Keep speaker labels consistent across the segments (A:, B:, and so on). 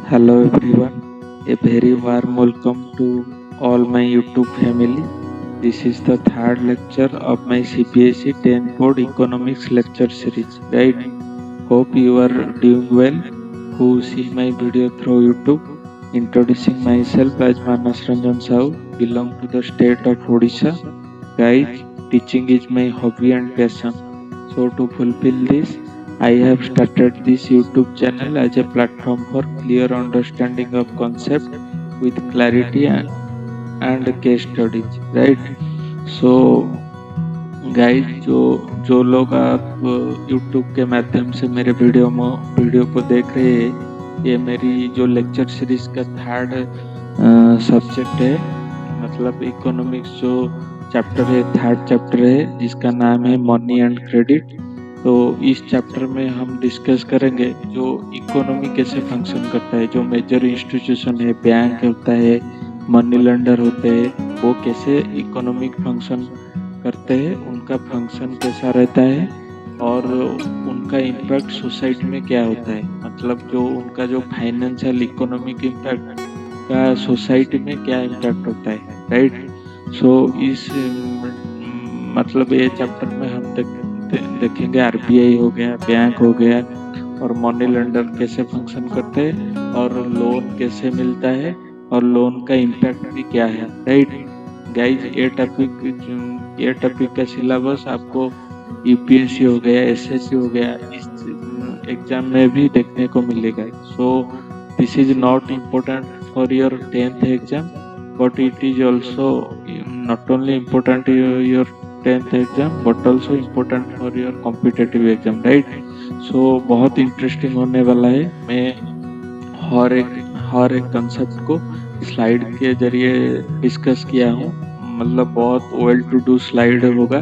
A: Hello everyone, a very warm welcome to all my YouTube family. This is the third lecture of my CBSE 10 Board Economics lecture series. Right? Hope you are doing well. Who see my video through YouTube? Introducing myself as Manas Ranjan Sahu, belong to the state of Odisha. Guys, teaching is my hobby and passion. So to fulfill this, I have started this YouTube channel as a platform for clear understanding of concept with clarity and case studies, right? So guys जो लोग आप YouTube के माध्यम से मेरे video को देख रहे हैं, ये मेरी जो लेक्चर सीरीज का थर्ड सब्जेक्ट है। मतलब इकोनॉमिक्स जो चैप्टर है, थर्ड चैप्टर है, जिसका नाम है मनी एंड क्रेडिट। तो इस चैप्टर में हम डिस्कस करेंगे जो इकोनॉमी कैसे फंक्शन करता है, जो मेजर इंस्टीट्यूशन है, बैंक होता है, मनी लेंडर होते हैं, वो कैसे इकोनॉमिक फंक्शन करते हैं, उनका फंक्शन कैसा रहता है और उनका इम्पैक्ट सोसाइटी में क्या होता है। मतलब जो उनका जो फाइनेंशियल इकोनॉमिक इम्पैक्ट का सोसाइटी में क्या इम्पैक्ट होता है, राइट। सो इस मतलब ये चैप्टर में हम देखेंगे आरबीआई हो गया, बैंक हो गया और मनी लेंडर कैसे फंक्शन करते हैं और लोन कैसे मिलता है और लोन का इम्पैक्ट भी क्या है, राइट। गाइज ये टॉपिक का सिलेबस आपको यूपीएससी हो गया, एसएससी हो गया, इस एग्जाम में भी देखने को मिलेगा। So this is not important for your 10th exam, but it is also not only important your 10th exam but also important for your competitive exam, right. So बहुत इंटरेस्टिंग होने वाला है। मैं हर एक कंसेप्ट को स्लाइड के जरिए discuss किया हूँ। मतलब बहुत वेल टू डू स्लाइड होगा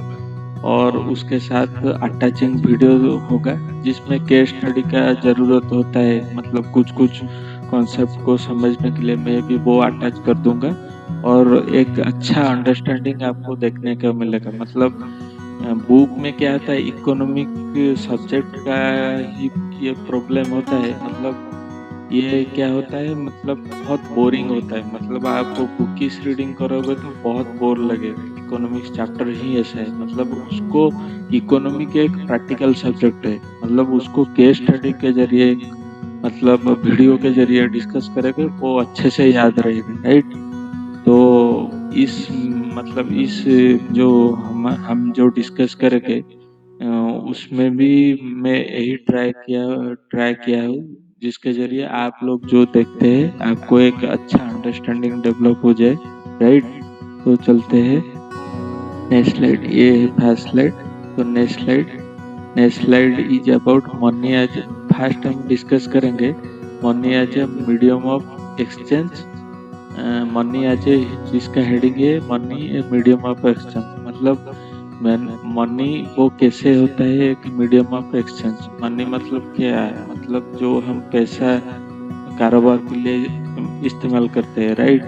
A: और उसके साथ अटैचिंग वीडियो होगा जिसमें केस स्टडी का ज़रूरत होता है। मतलब कुछ कॉन्सेप्ट को समझने के लिए मैं भी वो अटैच कर दूंगा और एक अच्छा अंडरस्टैंडिंग आपको देखने को मिलेगा। मतलब बुक में क्या आता है, इकोनॉमिक सब्जेक्ट का ही ये प्रॉब्लम होता है। मतलब ये क्या होता है, मतलब बहुत बोरिंग होता है। मतलब आप बुकिश रीडिंग करोगे तो बहुत बोर लगेगा। इकोनॉमिक्स चैप्टर ही ऐसा है। मतलब उसको इकोनॉमी के एक प्रैक्टिकल सब्जेक्ट है। मतलब उसको केस स्टडी के जरिए, मतलब वीडियो के जरिए डिस्कस करेंगे वो अच्छे से याद रहेगा, राइट। तो इस मतलब इस जो हम जो डिस्कस करेंगे उसमें भी मैं यही ट्राई किया हूँ जिसके जरिए आप लोग जो देखते हैं आपको एक अच्छा अंडरस्टैंडिंग डेवलप हो जाए, राइट। तो चलते हैं नेक्स्ट स्लाइड। ये है फर्स्ट स्लाइड। तो next slide is about money as. First हम डिस्कस करेंगे money as a medium of exchange. Money as a, जिसका हेडिंग है money a medium of exchange. मतलब मनी वो कैसे होता है एक मीडियम ऑफ एक्सचेंज। मनी मतलब क्या है, मतलब जो हम पैसा कारोबार के लिए इस्तेमाल करते हैं, राइट।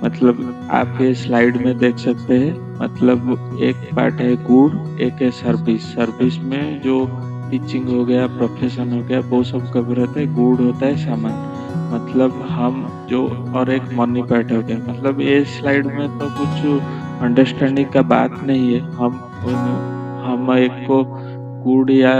A: मतलब आप ये स्लाइड में देख सकते हैं। मतलब एक पार्ट है गुड, एक है सर्विस। सर्विस में जो टीचिंग हो गया, प्रोफेशन हो गया, वो सब कवर होता है। गुड होता है सामान, मतलब हम जो, और एक मनी पार्ट हो गया। मतलब ये स्लाइड में तो कुछ अंडरस्टैंडिंग का बात नहीं है। हम एक को गुड या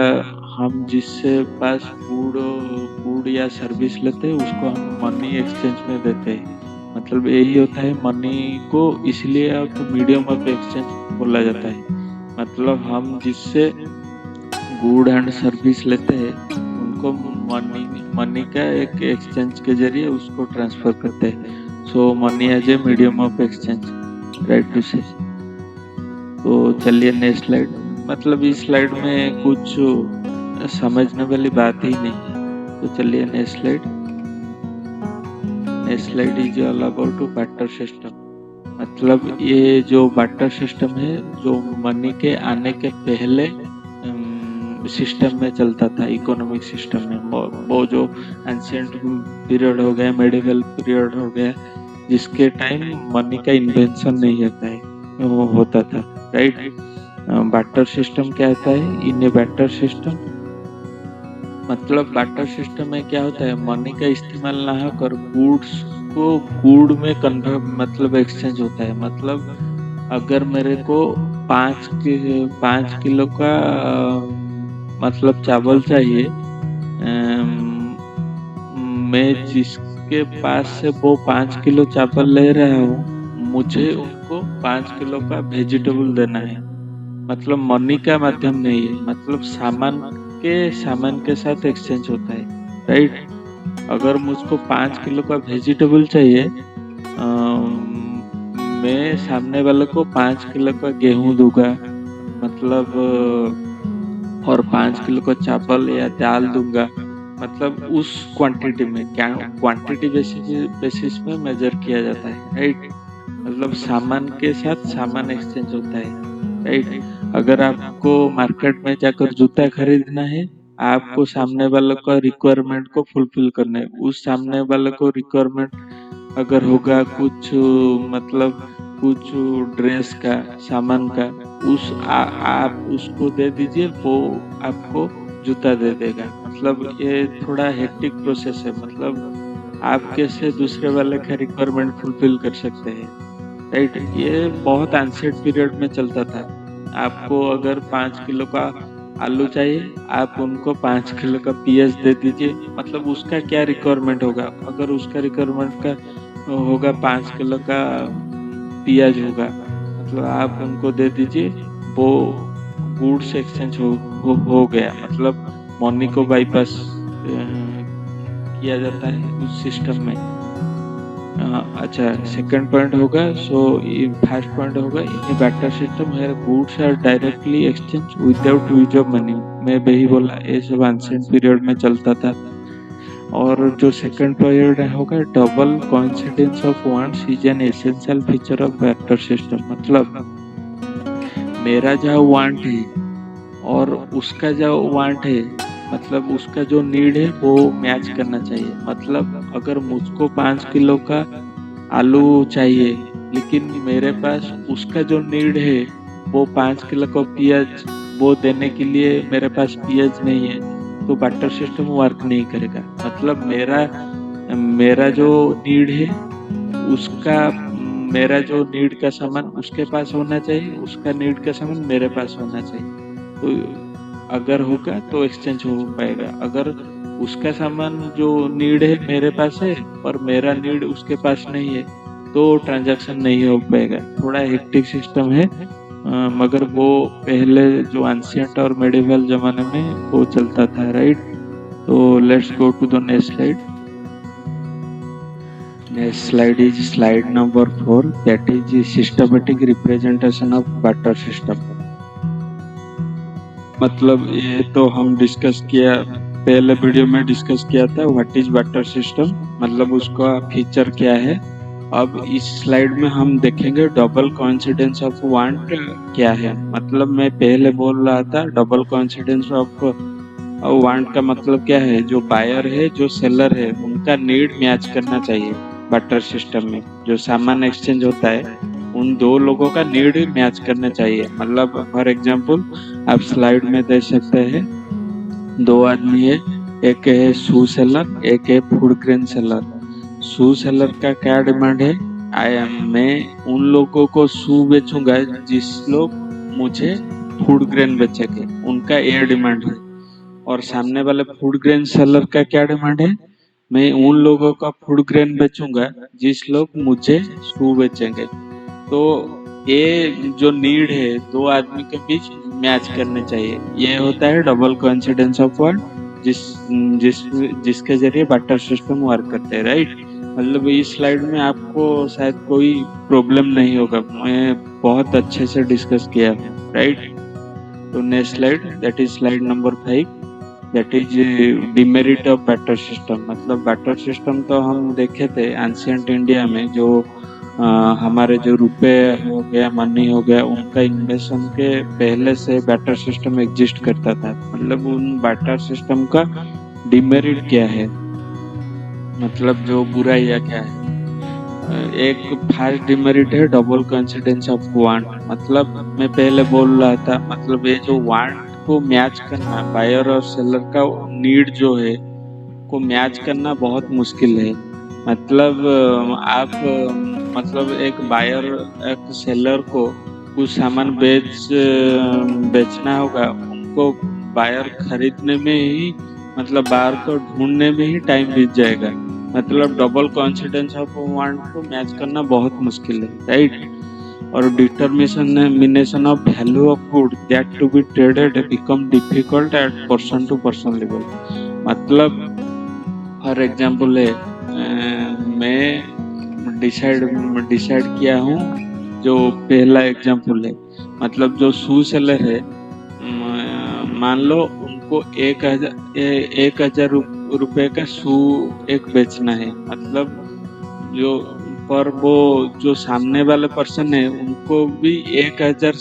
A: हम जिससे पास गुड या सर्विस लेते हैं उसको हम मनी एक्सचेंज में देते हैं। मतलब यही होता है मनी को, इसलिए अब मीडियम ऑफ एक्सचेंज बोला जाता है। मतलब हम जिससे गुड एंड सर्विस लेते हैं उनको मनी का एक एक्सचेंज के जरिए उसको ट्रांसफर करते हैं। So money as a medium of exchange, right to say. तो चलिए नेक्स्ट स्लाइड। मतलब इस स्लाइड में कुछ समझने वाली बात ही नहीं है। तो चलिए next slide. Next slide is all about barter system. मतलब ये जो बार्टर सिस्टम है, जो मनी के आने के पहले सिस्टम में चलता था, इकोनॉमिक सिस्टम में। वो जो एंशिएंट पीरियड हो गया, मेडिवल पीरियड हो गया, जिसके टाइम मनी का इन्वेंशन नहीं होता है, वो होता था, राइट। बार्टर सिस्टम क्या होता है, इन ए बार्टर सिस्टम मतलब बाटर सिस्टम में क्या होता है, मनी का इस्तेमाल ना होकर गुड्स को गुड में कन्वर्ट मतलब एक्सचेंज होता है। मतलब अगर मेरे को 5 किलो का मतलब चावल चाहिए, मैं जिसके पास से वो 5 किलो चावल ले रहा हूँ, मुझे उनको 5 किलो का वेजिटेबल देना है। मतलब मनी का माध्यम नहीं है, मतलब सामान के साथ एक्सचेंज होता है, राइट। अगर मुझको 5 किलो का वेजिटेबल चाहिए, मैं सामने वाले को 5 किलो का गेहूं दूंगा, मतलब और 5 किलो का चावल या दाल दूंगा। मतलब उस क्वांटिटी में क्या क्वांटिटी बेसिस में मेजर किया जाता है, राइट। मतलब सामान के साथ सामान एक्सचेंज होता है, राइट। अगर आपको मार्केट में जाकर जूता खरीदना है, आपको सामने वाले का रिक्वायरमेंट को फुलफिल करना है। उस सामने वाले को रिक्वायरमेंट अगर होगा कुछ मतलब कुछ ड्रेस का सामान का, आप उसको दे दीजिए, वो आपको जूता दे देगा। मतलब ये थोड़ा हेक्टिक प्रोसेस है। मतलब आप कैसे दूसरे वाले का रिक्वायरमेंट फुलफिल कर सकते हैं, राइट। ये बहुत एंशिएंट पीरियड में चलता था। आपको अगर 5 किलो का आलू चाहिए, आप उनको 5 किलो का पियाज दे दीजिए। मतलब उसका क्या रिक्वायरमेंट होगा, अगर उसका रिक्वायरमेंट का होगा 5 किलो का पियाज होगा, मतलब आप उनको दे दीजिए, वो गुड्स एक्सचेंज हो गया। मतलब मनी को बाईपास किया जाता है उस सिस्टम में। अच्छा, सेकंड पॉइंट होगा, सो फर्स्ट पॉइंट होगा in barter system where goods are directly exchanged without use of money. मैं वही बोला, ये सब एंशिएंट पीरियड में चलता था। और जो सेकंड पॉइंट होगा, double coincidence of wants is an essential feature of barter system. मतलब मेरा जो वांट है और उसका जो वांट है, मतलब उसका जो नीड है वो मैच करना चाहिए। मतलब अगर मुझको 5 किलो का आलू चाहिए, लेकिन मेरे पास उसका जो नीड है वो 5 किलो का पियाज, वो देने के लिए मेरे पास पियाज नहीं है, तो बटर सिस्टम वर्क नहीं करेगा। मतलब मेरा मेरा जो नीड है उसका मेरा जो नीड का सामान उसके पास होना चाहिए, उसका नीड का सामान मेरे पास होना चाहिए। तो अगर होगा तो एक्सचेंज हो पाएगा। अगर उसका सामान जो नीड है मेरे पास है और मेरा नीड उसके पास नहीं है, तो ट्रांजैक्शन नहीं हो पाएगा। थोड़ा हेक्टिक सिस्टम है, मगर वो पहले जो एंशिएंट और मेडिवल जमाने में वो चलता था, राइट। तो let's go to the next slide. Next slide is slide number 4, that is the systematic representation of barter system। मतलब ये तो हम डिस्कस किया, पहले वीडियो में डिस्कस किया था व्हाट इज बाटर सिस्टम, मतलब उसका फीचर क्या है। अब इस स्लाइड में हम देखेंगे डबल कोइंसिडेंस ऑफ वांट क्या है। मतलब मैं पहले बोल रहा था डबल कोइंसिडेंस ऑफ वांट का मतलब क्या है, जो बायर है जो सेलर है उनका नीड मैच करना चाहिए। बाटर सिस्टम में जो सामान एक्सचेंज होता है, उन दो लोगों का नीड मैच करना चाहिए। मतलब फॉर एग्जांपल आप स्लाइड में देख सकते हैं, दो आदमी है, एक है शू सेलर, एक है फूड ग्रेन सेलर। शू सेलर का क्या डिमांड है, मैं उन लोगों को शू बेचूंगा जिस लोग मुझे फूड ग्रेन बेचेंगे, उनका ये डिमांड है। और सामने वाले फूड ग्रेन सेलर का क्या डिमांड है, मैं उन लोगों का फूड ग्रेन बेचूंगा जिस लोग मुझे शू बेचेंगे। तो ये जो नीड है दो आदमी के बीच मैच करने चाहिए, ये होता है डबल कोइंसिडेंस ऑफ वर्ड, जिस जिस जिसके जरिए बाटर सिस्टम वर्क करते हैं, राइट। मतलब इस स्लाइड में आपको शायद कोई प्रॉब्लम नहीं होगा, मैं बहुत अच्छे से डिस्कस किया हूँ, राइट। तो next slide, that is slide number 5, that is demerit of barter system. मतलब बैटर सिस्टम तो हम देखे थे एंशिएंट इंडिया में, जो हमारे जो रुपए हो गया, मनी हो गया, उनका इन्वेंशन के पहले से बैटर सिस्टम एग्जिस्ट करता था। मतलब उन बैटर सिस्टम का डिमेरिट क्या है, मतलब जो बुराइयां क्या है। एक फर्स्ट डिमेरिट है डबल कोइंसिडेंस ऑफ वांट। मतलब मैं पहले बोल रहा था, मतलब ये जो वांट को मैच करना, बायर और सेलर का नीड जो है को मैच करना बहुत मुश्किल है। मतलब आप मतलब एक बायर एक सेलर को कुछ सामान बेचना होगा, उनको बायर खरीदने में ही मतलब बायर को ढूंढने में ही टाइम बीत जाएगा। मतलब डबल कॉन्फिडेंस ऑफ वांट को मैच करना बहुत मुश्किल है, राइट। और determination of value of good that to be traded become difficult at person to person level. मतलब फॉर एग्जाम्पल है मैं डिसाइड किया हूँ, जो पहला एग्जाम्पल है, मतलब जो शू सेलर है, मान लो उनको 1,000 रुपए का शू एक बेचना है। मतलब जो पर वो जो सामने वाले पर्सन है उनको भी 1,000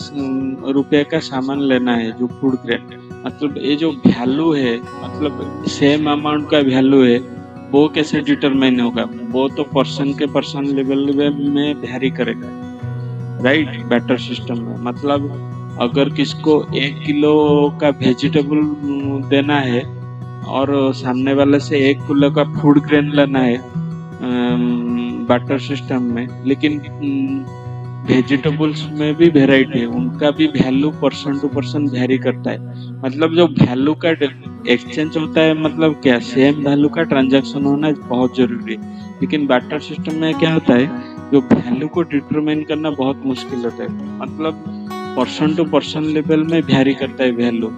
A: रुपए का सामान लेना है जो फूड ग्रेड। मतलब ये जो वैल्यू है, मतलब सेम अमाउंट का वैल्यू है, वो कैसे डिटरमाइन होगा? वो तो पर्सन के पर्सन लेवल में वैरी करेगा, राइट, बैटर सिस्टम में। मतलब अगर किसको 1 किलो का वेजिटेबल देना है और सामने वाले से 1 किलो का फूड ग्रेन लेना है बैटर सिस्टम में, लेकिन वेजिटेबल्स में भी वेराइटी है, उनका भी value person to person vary करता है। मतलब जो वैल्यू का एक्सचेंज होता है, मतलब क्या सेम वैल्यू का ट्रांजैक्शन होना बहुत जरूरी है। लेकिन बैटर सिस्टम में क्या होता है, जो वैल्यू को डिटरमाइन करना बहुत मुश्किल होता है। मतलब पर्सन टू पर्सन लेवल में वेरी करता है वैल्यू।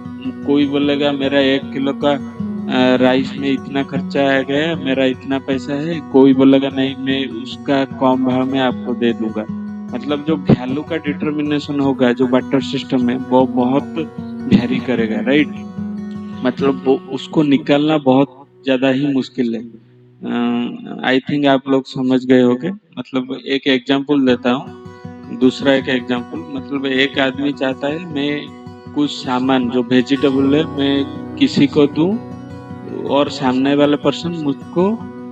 A: कोई बोलेगा मेरा 1 किलो का राइस में इतना खर्चा आ गया, मेरा इतना पैसा है। कोई बोलेगा नहीं, मैं उसका कम भाव में आपको दे दूंगा। मतलब जो वैल्यू का डिटरमिनेशन होगा जो बैटर सिस्टम में, वो बहुत वेरी करेगा, राइट। मतलब वो उसको निकालना बहुत ज्यादा ही मुश्किल है। आई थिंक आप लोग समझ गए होंगे। मतलब एक एग्जांपल देता हूँ, दूसरा एक एग्जांपल। मतलब एक आदमी चाहता है मैं कुछ सामान जो वेजिटेबल है मैं किसी को दूं और सामने वाला पर्सन मुझको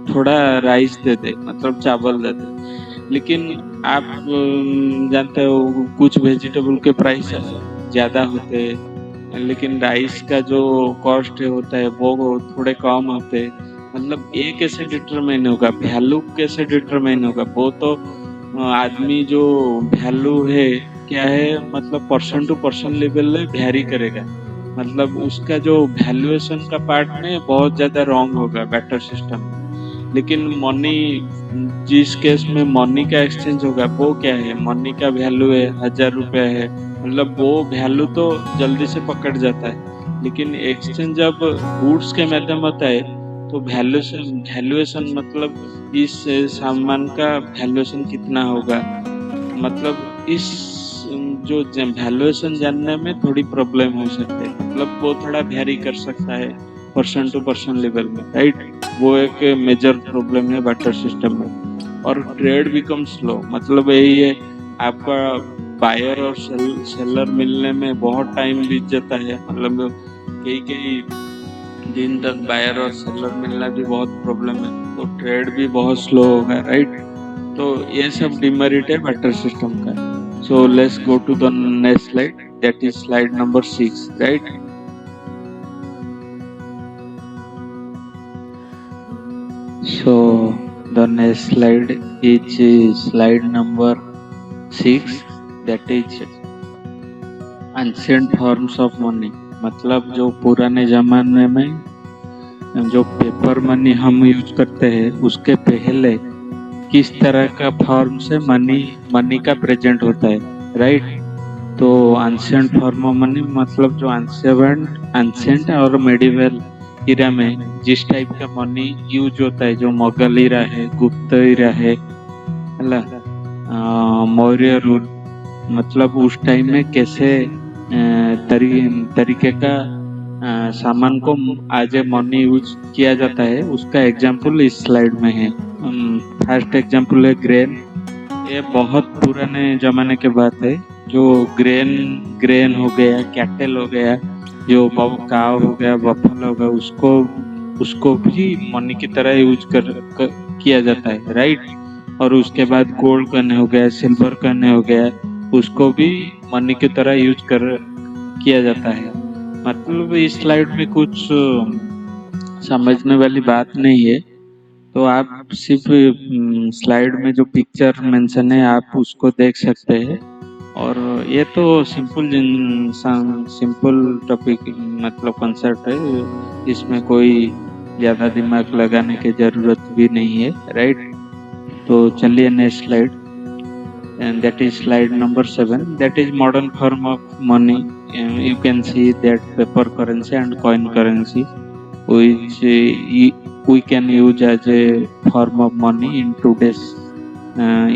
A: थोड़ा राइस दे दे, मतलब चावल दे दे। लेकिन आप जानते हो कुछ वेजिटेबल के प्राइस ज्यादा होते हैं, लेकिन राइस का जो कॉस्ट होता है वो थोड़े कम होते हैं। मतलब ये कैसे डिटरमाइन होगा, वैल्यू कैसे डिटरमाइन होगा? वो तो आदमी जो वैल्यू है क्या है, मतलब पर्सन टू पर्सन लेवल में वेरी करेगा। मतलब उसका जो वैल्यूएशन का पार्ट में बहुत ज्यादा रॉन्ग होगा बैटर सिस्टम में। लेकिन मनी, जिस केस में मनी का एक्सचेंज होगा, वो क्या है, मनी का वैल्यू है 1,000 रुपया है, मतलब वो वैल्यू तो जल्दी से पकड़ जाता है। लेकिन एक्सचेंज जब गुड्स के माध्यम होता है तो वैल्यूएशन मतलब इस सामान का वैल्यूएशन कितना होगा, मतलब इस जो वैल्यूएशन जानने में थोड़ी प्रॉब्लम हो सकती है। मतलब वो थोड़ा वेरी कर सकता है पर्सन टू पर्सन लेवल में, राइट। वो एक मेजर प्रॉब्लम है बैटर सिस्टम में। और ट्रेड बिकम स्लो, मतलब यही है, आपका बायर और सेलर मिलने में बहुत टाइम बीत जाता है। मतलब कई कई दिन तक बायर और सेलर मिलना भी बहुत प्रॉब्लम है, तो ट्रेड भी बहुत स्लो होगा, राइट। तो ये सब डिमेरिट है बैटर सिस्टम का। So let's go to the next slide, that is slide number 6, right. So the next slide is slide number 6, that is ancient forms of money। मतलब जो पुराने जमाने में जो पेपर मनी हम यूज करते हैं, उसके पहले किस तरह का फॉर्म से मनी का प्रेजेंट होता है, राइट। तो एंशिएंट फॉर्म ऑफ मनी मतलब जो एंशिएंट और मेडिवल इरा में जिस टाइप का मनी यूज होता है, जो मुगल इरा है, गुप्त इरा है, मौर्य रूल, मतलब उस टाइम में कैसे तरीके का सामान को आज मनी यूज किया जाता है, उसका एग्जाम्पल इस स्लाइड में है। फर्स्ट एग्जाम्पल है ग्रेन। ये बहुत पुराने जमाने के बात है। जो ग्रेन हो गया, कैटल हो गया, जो काव हो गया, बफल हो गया, उसको भी मनी की तरह यूज किया जाता है, राइट। और उसके बाद गोल्ड कने हो गया, सिल्वर कने हो गया, उसको भी मनी की तरह यूज किया जाता है। मतलब इस स्लाइड में कुछ समझने वाली बात नहीं है। तो आप सिर्फ स्लाइड में जो पिक्चर मेंशन है आप उसको देख सकते हैं। और ये तो सिंपल टॉपिक मतलब कंसेप्ट है, इसमें कोई ज़्यादा दिमाग लगाने की ज़रूरत भी नहीं है, राइट। तो चलिए next slide, and that is slide number 7, that is modern form of money. You can see that paper currency and coin currency which we can use as a form of money in today's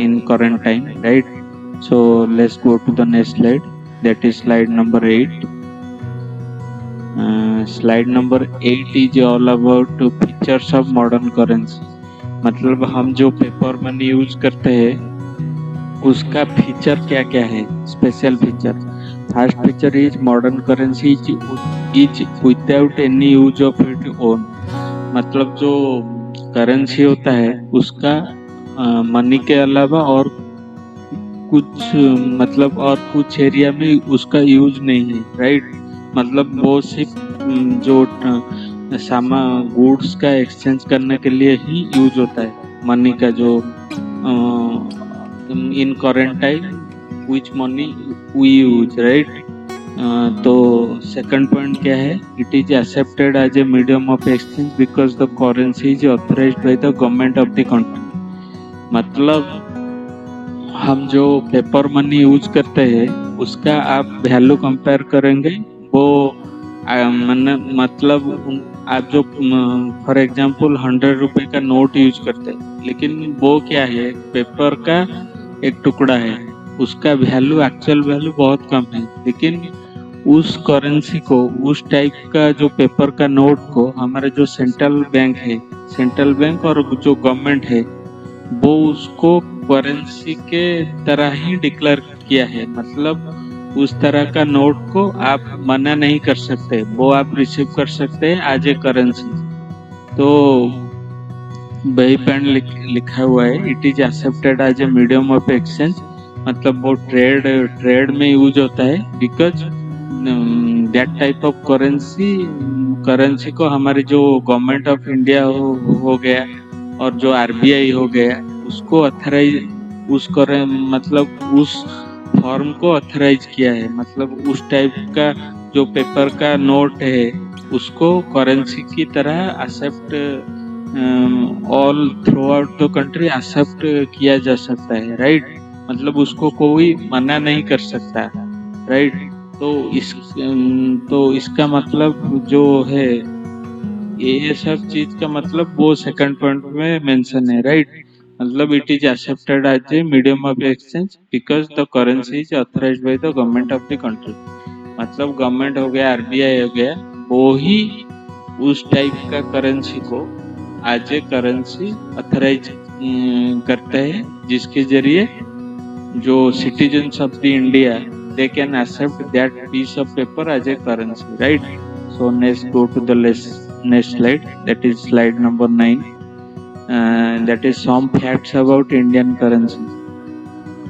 A: in current time, right. So let's go to the next slide, that is slide number 8. Slide number 8 is all about features of modern currency. मतलब हम जो paper money use करते हैं उसका feature क्या क्या है, special feature. First feature is modern currency is without any use of it own. मतलब जो करेंसी होता है उसका मनी के अलावा और कुछ मतलब और कुछ एरिया में उसका यूज नहीं है, राइट। मतलब वो सिर्फ जो सामान गुड्स का एक्सचेंज करने के लिए ही यूज होता है मनी का, जो in current time which money we use, right. तो सेकंड पॉइंट क्या है, it is accepted as a medium of exchange because the currency is authorised by the government of the country. मतलब हम जो पेपर मनी यूज करते हैं उसका आप वैल्यू कंपेयर करेंगे, वो मतलब आप जो फॉर एग्जांपल 100 रुपए का नोट यूज करते हैं, लेकिन वो क्या है, पेपर का एक टुकड़ा है, उसका वैल्यू एक्चुअल वैल्यू बहुत कम है। लेकिन उस करेंसी को, उस टाइप का जो पेपर का नोट को हमारा जो सेंट्रल बैंक है, सेंट्रल बैंक और जो गवर्नमेंट है वो उसको करेंसी के तरह ही डिक्लेयर किया है। मतलब उस तरह का नोट को आप मना नहीं कर सकते, वो आप रिसीव कर सकते हैं एज ए करेंसी। तो वही पॉइंट लिखा हुआ है, it is accepted as a medium of exchange. मतलब वो ट्रेड में यूज होता है because that type of currency को हमारी जो गवर्नमेंट ऑफ इंडिया हो गया और जो आरबीआई हो गया उसको अथराइज मतलब उस फॉर्म को अथराइज किया है। मतलब उस टाइप का जो पेपर का नोट है उसको करेंसी की तरह accept all throughout the country accept किया जा सकता है, राइट। मतलब उसको कोई मना नहीं कर सकता, राइट। तो इसका मतलब जो है ये सब चीज का मतलब वो सेकंड पॉइंट में मेंशन है, राइट। मतलब it is accepted as a medium of exchange because the currency is authorised by the government of the country. मतलब गवर्नमेंट हो गया, आरबीआई हो गया, वो ही उस टाइप का करेंसी को एज ए करेंसी ऑथराइज करते हैं, जिसके जरिए जो citizens of the India they can accept that piece of paper as a currency, right. So next go to the next slide, that is slide number 9, that is some facts about Indian currency.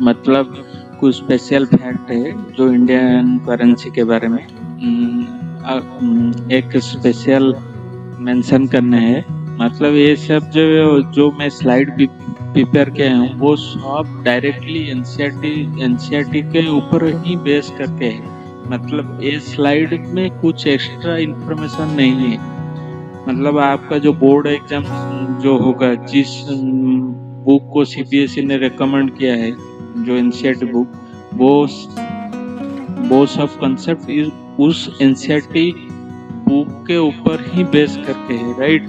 A: मतलब कुछ special fact है जो Indian currency के बारे में एक special mention करने हैं। मतलब ये सब जो मैं स्लाइड प्रिपेयर किए हैं वो सब डायरेक्टली एनसीईआरटी के ऊपर ही बेस करके है। मतलब ये स्लाइड में कुछ एक्स्ट्रा इंफॉर्मेशन नहीं है। मतलब आपका जो बोर्ड एग्जाम जो होगा, जिस बुक को सीबीएसई ने रेकमेंड किया है, जो एनसीईआरटी बुक, वो सब कंसेप्ट उस एनसीईआरटी बुक के ऊपर ही बेस करके है, राइट।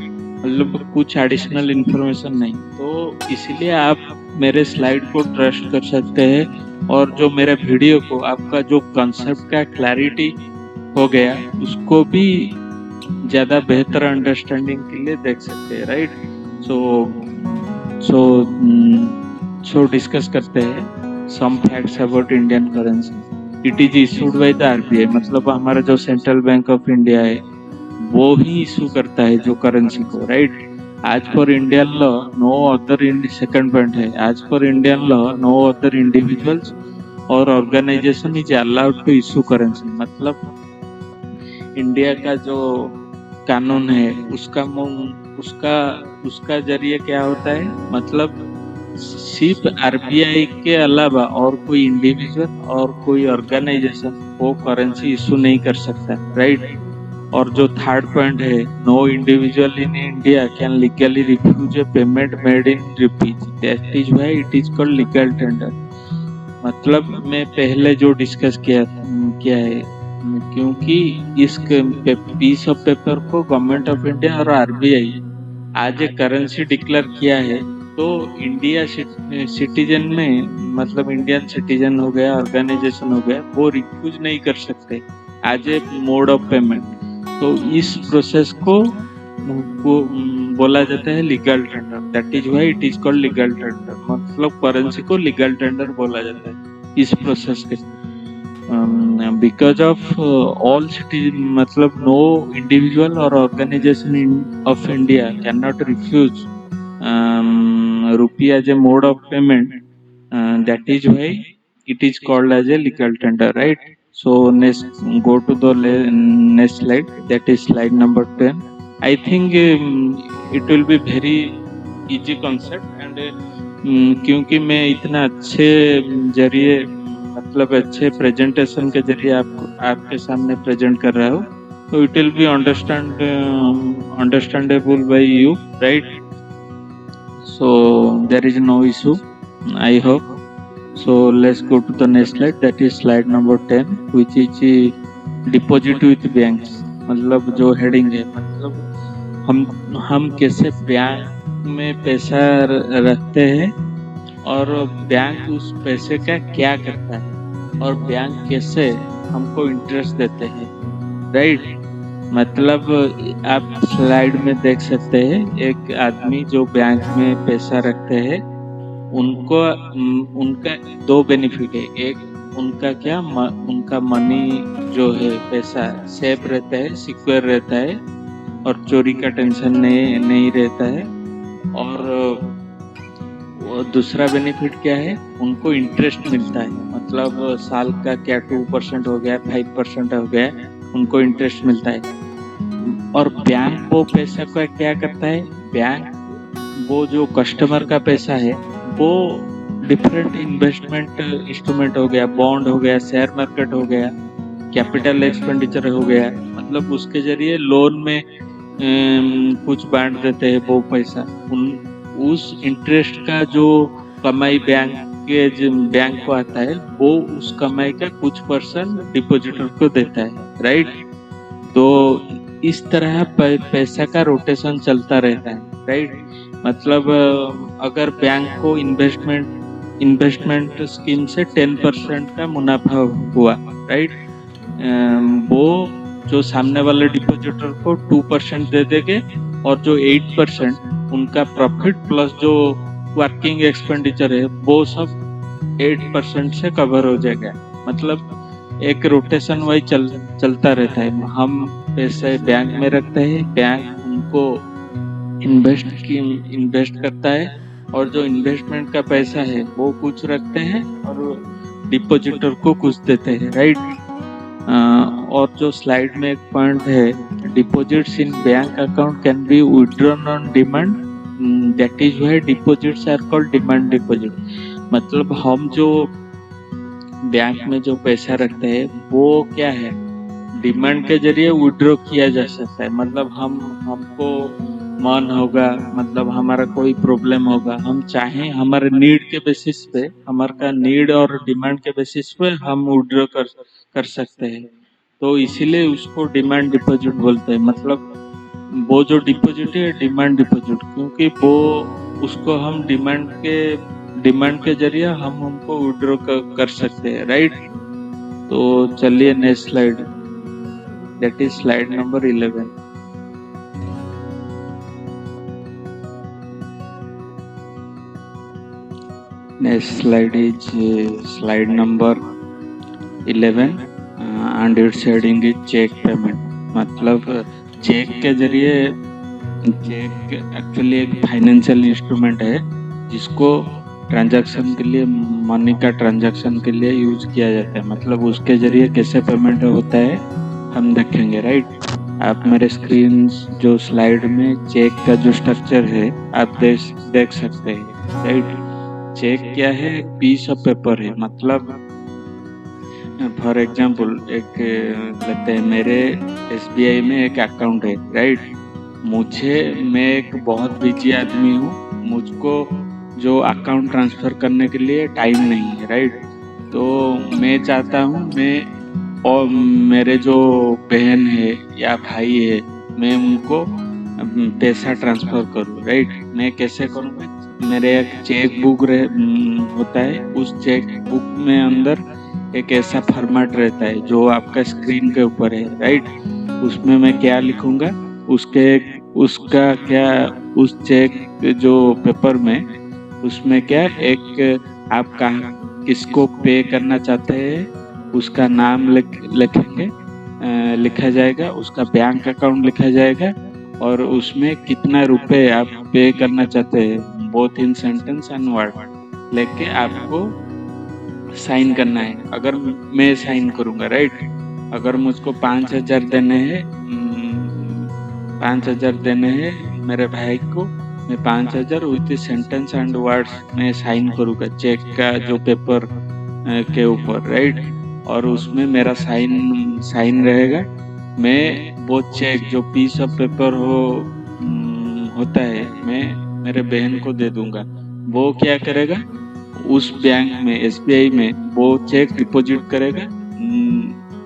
A: मतलब कुछ एडिशनल इंफॉर्मेशन नहीं। तो इसीलिए आप मेरे स्लाइड को ट्रस्ट कर सकते हैं और जो मेरे वीडियो को आपका जो कंसेप्ट का क्लैरिटी हो गया उसको भी ज़्यादा बेहतर अंडरस्टैंडिंग के लिए देख सकते हैं, राइट। सो डिस्कस करते हैं some facts about Indian currency. It is issued by the RBI. मतलब हमारा जो सेंट्रल बैंक ऑफ इंडिया है वो ही इशू करता है जो करेंसी को, राइट। आज for Indian law no other second point है, आज for Indian law no other individuals or organisation is allowed to issue currency. मतलब इंडिया का जो कानून है उसका उसका जरिए क्या होता है, मतलब सिर्फ आरबीआई के अलावा और कोई इंडिविजुअल और कोई ऑर्गेनाइजेशन वो करेंसी इशू नहीं कर सकता, राइट। और जो थर्ड पॉइंट है, no individual in India can legally refuse a payment made in rupees, that is why it is called legal tender. मतलब मैं पहले जो डिस्कस किया है, क्योंकि इस पीस ऑफ पेपर को गवर्नमेंट ऑफ इंडिया और आरबीआई आज एक करेंसी डिक्लेयर किया है, तो इंडिया सिटीजन में, मतलब इंडियन सिटीजन हो गया, ऑर्गेनाइजेशन हो गया, वो रिफ्यूज नहीं कर सकते as a mode of payment. तो इस प्रोसेस को बोला जाता है legal tender, that is why it is called legal tender. मतलब करेंसी को लीगल टेंडर बोला जाता है इस प्रोसेस के। बिकॉज ऑफ ऑल सिटी, मतलब नो इंडिविजुअल और organisation of India can not refuse rupee as a mode of payment, that is why it is called as a legal tender, right? So next, go to the next slide, that is slide number 10. I think it will be very easy concept, and क्योंकि मैं इतना अच्छे जरिए, मतलब अच्छे presentation के जरिए आपके सामने प्रेजेंट कर रहा हूँ, तो it will be understandable by you, right? So there is no issue, I hope. So let's go to the next slide, that is slide number 10, which is deposit with banks। मतलब जो heading है, मतलब हम कैसे bank में पैसा रखते हैं और बैंक उस पैसे का क्या करता है और बैंक कैसे हमको इंटरेस्ट देते हैं, राइट। मतलब आप स्लाइड में देख सकते हैं, एक आदमी जो बैंक में पैसा रखते हैं, उनका दो बेनिफिट है। एक उनका उनका मनी जो है, पैसा सेफ रहता है, सिक्योर रहता है और चोरी का टेंशन नहीं रहता है। और दूसरा बेनिफिट क्या है, उनको इंटरेस्ट मिलता है, मतलब साल का क्या 2% हो गया, 5% हो गया, उनको इंटरेस्ट मिलता है। और बैंक वो पैसा का क्या करता है, बैंक वो जो कस्टमर का पैसा है वो डिफरेंट इन्वेस्टमेंट इंस्ट्रूमेंट हो गया, बॉन्ड हो गया, शेयर मार्केट हो गया, कैपिटल एक्सपेंडिचर हो गया, मतलब उसके जरिए लोन में कुछ बांट देते हैं वो पैसा। उस इंटरेस्ट का जो कमाई बैंक को आता है, वो उस कमाई का कुछ % डिपॉजिटर को देता है, राइट। तो इस तरह पैसा का रोटेशन चलता रहता है, राइट। मतलब अगर बैंक को इन्वेस्टमेंट स्कीम से 10% का मुनाफा हुआ, राइट, वो जो सामने वाले डिपॉजिटर को 2% दे देंगे और जो 8% उनका प्रॉफिट प्लस जो वर्किंग एक्सपेंडिचर है वो सब 8% से कवर हो जाएगा। मतलब एक रोटेशन वाइज चलता रहता है। हम पैसे बैंक में रखते हैं, बैंक उनको इन्वेस्ट करता है और जो इन्वेस्टमेंट का पैसा है वो कुछ रखते हैं और डिपॉजिटर को कुछ देते हैं, राइट। और जो स्लाइड में एक पॉइंट है, deposits in bank account can be withdrawn on demand, that is why deposits are called demand deposit. मतलब हम जो बैंक में जो पैसा रखते हैं वो क्या है, डिमांड के जरिए विड्रॉ किया जा सकता है। मतलब हमको मन होगा, मतलब हमारा कोई प्रॉब्लम होगा, हम चाहें हमारे नीड के बेसिस पे, हमारा नीड और डिमांड के बेसिस पे हम विड्रॉ कर सकते हैं। तो इसीलिए उसको डिमांड डिपॉजिट बोलते हैं। मतलब वो जो डिपॉजिट है डिमांड डिपॉजिट, क्योंकि वो उसको हम डिमांड के जरिए हमको विड्रॉ कर सकते हैं, राइट। तो चलिए next slide, that is slide number 11। Next slide is slide number 11 and it's heading is cheque payment. मतलब चेक के जरिए, चेक एक्चुअली एक फाइनेंशियल इंस्ट्रूमेंट है जिसको ट्रांजैक्शन के लिए, मनी का ट्रांजैक्शन के लिए यूज किया जाता है। मतलब उसके जरिए कैसे पेमेंट होता है, हम देखेंगे, राइट। आप मेरे स्क्रीन जो स्लाइड में चेक का जो स्ट्रक्चर है आप देख सकते हैं, राइट। चेक क्या है? एक पीस ऑफ पेपर है। मतलब फॉर एग्जाम्पल एक लेते हैं, मेरे SBI में एक अकाउंट है, राइट। मैं एक बहुत बिजी आदमी हूँ, मुझको जो अकाउंट ट्रांसफर करने के लिए टाइम नहीं है, राइट। तो मैं चाहता हूँ और मेरे जो बहन है या भाई है, मैं उनको पैसा ट्रांसफर करूँ, राइट। मैं कैसे करूँगा? मेरे एक चेक बुक होता है, उस चेक बुक में अंदर एक ऐसा फॉर्मेट रहता है जो आपका स्क्रीन के ऊपर है, राइट। उसमें मैं क्या लिखूंगा, उसका क्या, उस चेक जो पेपर में उसमें क्या एक आप किसको पे करना चाहते हैं उसका नाम लिखेंगे, लिखा जाएगा, उसका बैंक अकाउंट लिखा जाएगा और उसमें कितना रुपए आप पे करना चाहते हैं, both in sentence and word लेके आपको साइन करना है। अगर मैं साइन करूंगा, राइट। अगर मुझको 5,000 देने हैं, 5,000 देने हैं मेरे भाई को, मैं 5,000 विथ सेंटेंस एंड वर्ड्स में साइन करूंगा चेक का जो पेपर के ऊपर, राइट। और उसमें मेरा साइन रहेगा। मैं वो चेक जो पीस ऑफ पेपर होता है, मैं मेरे बहन को दे दूंगा। वो क्या करेगा, उस बैंक में SBI में वो चेक डिपॉजिट करेगा।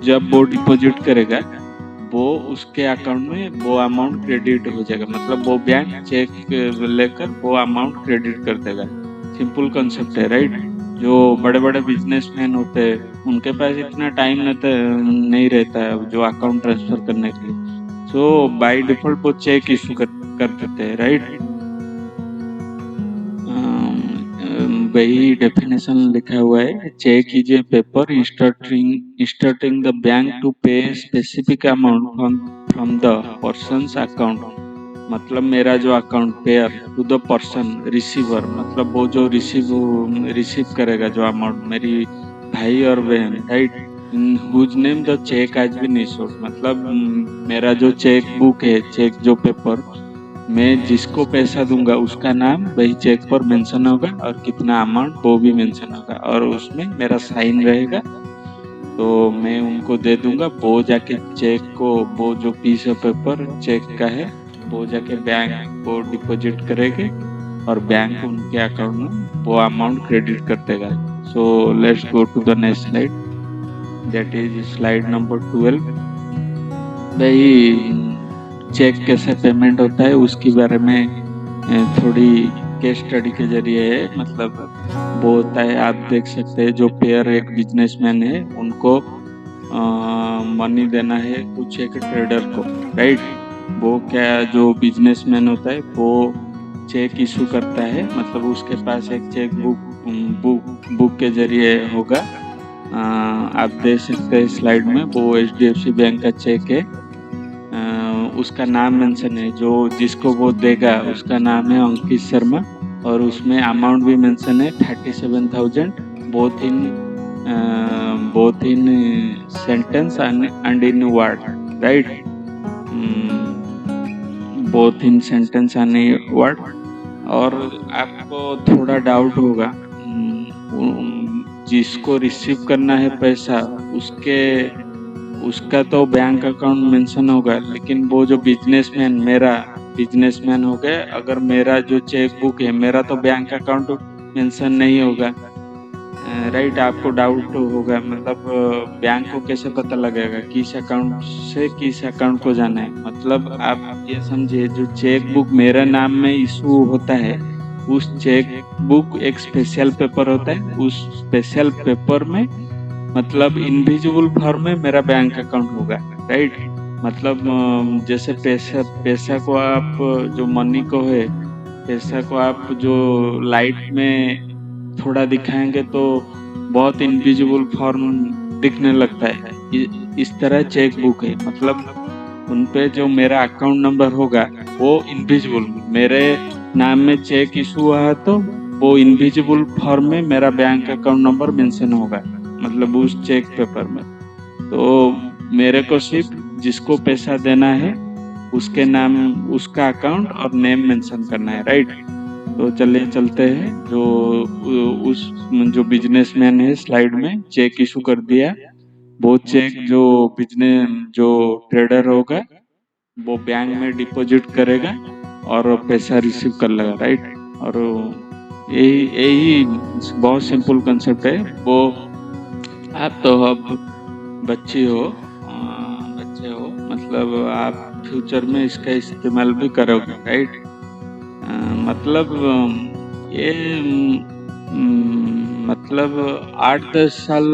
A: जब वो डिपॉजिट करेगा वो उसके अकाउंट में वो अमाउंट क्रेडिट हो जाएगा। मतलब वो बैंक चेक लेकर वो अमाउंट क्रेडिट कर देगा। सिंपल कॉन्सेप्ट है, राइट। जो बड़े बड़े बिजनेसमैन होते हैं उनके पास इतना टाइम नहीं रहता है जो अकाउंट ट्रांसफर करने के लिए, सो बाय डिफॉल्ट वो चेक इशू कर देते हैं, राइट। वही डेफिनेशन लिखा हुआ है, check is a paper instructing the bank to pay specific amount from the person's account. मतलब मेरा जो account payer to the person receiver, मतलब वो जो रिसीव करेगा जो अमाउंट, मेरी भाई और बहन, right. Whose name the cheque has been issued. मतलब मेरा जो चेक बुक है, चेक जो पेपर, मैं जिसको पैसा दूंगा उसका नाम वही चेक पर मेंशन होगा और कितना अमाउंट वो भी मेंशन होगा और उसमें मेरा साइन रहेगा। तो मैं उनको दे दूंगा, वो जाके चेक को, वो जो पीस ऑफ पेपर चेक का है वो जाके बैंक को डिपॉजिट करेंगे और बैंक उनके अकाउंट में वो अमाउंट क्रेडिट कर देगा। So let's go to the next slide, that is slide number 12। भाई चेक कैसे पेमेंट होता है उसके बारे में थोड़ी केस स्टडी के जरिए है। मतलब वो होता है, आप देख सकते हैं, जो पेयर एक बिजनेसमैन है उनको मनी देना है कुछ एक ट्रेडर को, राइट। वो क्या, जो बिजनेसमैन होता है वो चेक इशू करता है, मतलब उसके पास एक चेक बुक के जरिए होगा। आप देख सकते हैं स्लाइड में, वो HDFC बैंक का चेक है। उसका नाम मेंशन है, जो जिसको वो देगा उसका नाम है अंकित शर्मा और उसमें अमाउंट भी मेंशन है 37,000, both in sentence and in word, right. Both in sentence and word. और आपको थोड़ा डाउट होगा, जिसको रिसीव करना है पैसा उसका तो बैंक अकाउंट मेंशन होगा, लेकिन वो जो मेरा बिजनेसमैन हो गया, अगर मेरा जो चेक बुक है मेरा तो बैंक अकाउंट मेंशन नहीं होगा, राइट। आपको डाउट होगा, मतलब बैंक को कैसे पता लगेगा किस अकाउंट से किस अकाउंट को जाना है। मतलब आप ये समझिए, जो चेक बुक मेरा नाम में इशू होता है, उस चेक बुक एक स्पेशल पेपर होता है, उस स्पेशल पेपर में मतलब इनविजिबल फॉर्म में मेरा बैंक अकाउंट होगा, राइट। मतलब जैसे पैसा को आप जो मनी को है, पैसा को आप जो लाइट में थोड़ा दिखाएंगे तो बहुत इनविजिबल फॉर्म दिखने लगता है। इस तरह चेक बुक है, मतलब उनपे जो मेरा अकाउंट नंबर होगा वो इनविजिबल, मेरे नाम में चेक इशू हुआ तो वो इनविजिबल फॉर्म में मेरा बैंक अकाउंट नंबर मेंशन होगा, मतलब उस चेक पेपर में। तो मेरे को सिर्फ जिसको पैसा देना है उसके नाम, उसका अकाउंट और नेम मेंशन करना है, राइट। तो चलिए चलते हैं। उस जो बिजनेसमैन है स्लाइड में चेक इशू कर दिया, वो चेक जो जो ट्रेडर होगा वो बैंक में डिपॉजिट करेगा और पैसा रिसीव कर लेगा, राइट। और यही यही बहुत सिंपल कंसेप्ट है। वो आप तो अब बच्चे हो, मतलब आप फ्यूचर में इसका इस्तेमाल भी करोगे, राइट। मतलब ये मतलब 8-10 साल,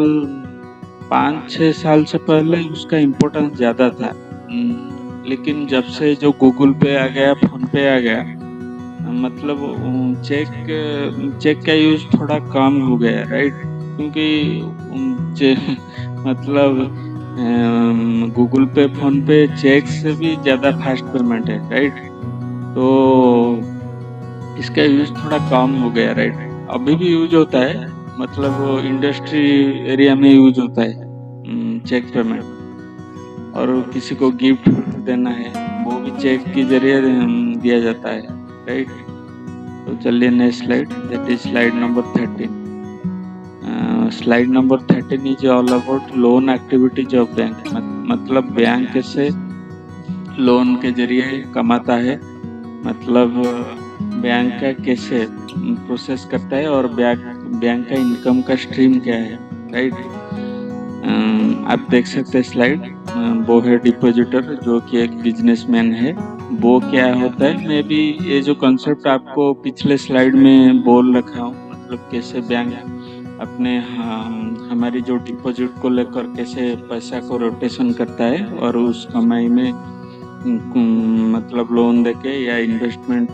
A: 5-6 साल से पहले उसका इम्पोर्टेंस ज़्यादा था। लेकिन जब से जो गूगल पे आ गया, फोन पे आ गया, मतलब चेक का यूज थोड़ा कम हो गया, राइट। क्योंकि मतलब गूगल पे, फोन पे चेक से भी ज़्यादा फास्ट पेमेंट है, राइट। तो इसका यूज थोड़ा कम हो गया, राइट। अभी भी यूज होता है, मतलब इंडस्ट्री एरिया में यूज होता है चेक पेमेंट। और किसी को गिफ्ट देना है वो भी चेक के जरिए दिया जाता है, राइट। तो चलिए next slide, that is slide number 13। Slide number 13 is all about loan activities of bank. मतलब बैंक कैसे लोन के जरिए कमाता है, मतलब बैंक का कैसे प्रोसेस करता है और बैंक का इनकम का स्ट्रीम क्या है, राइट। आप देख सकते हैं स्लाइड, वो है डिपॉजिटर जो कि एक बिजनेसमैन है। वो क्या होता है, मैं भी ये जो कॉन्सेप्ट आपको पिछले स्लाइड में बोल रखा हूँ, मतलब कैसे बैंक अपने हमारी जो डिपॉजिट को लेकर कैसे पैसा को रोटेशन करता है और उस कमाई में मतलब लोन देके या इन्वेस्टमेंट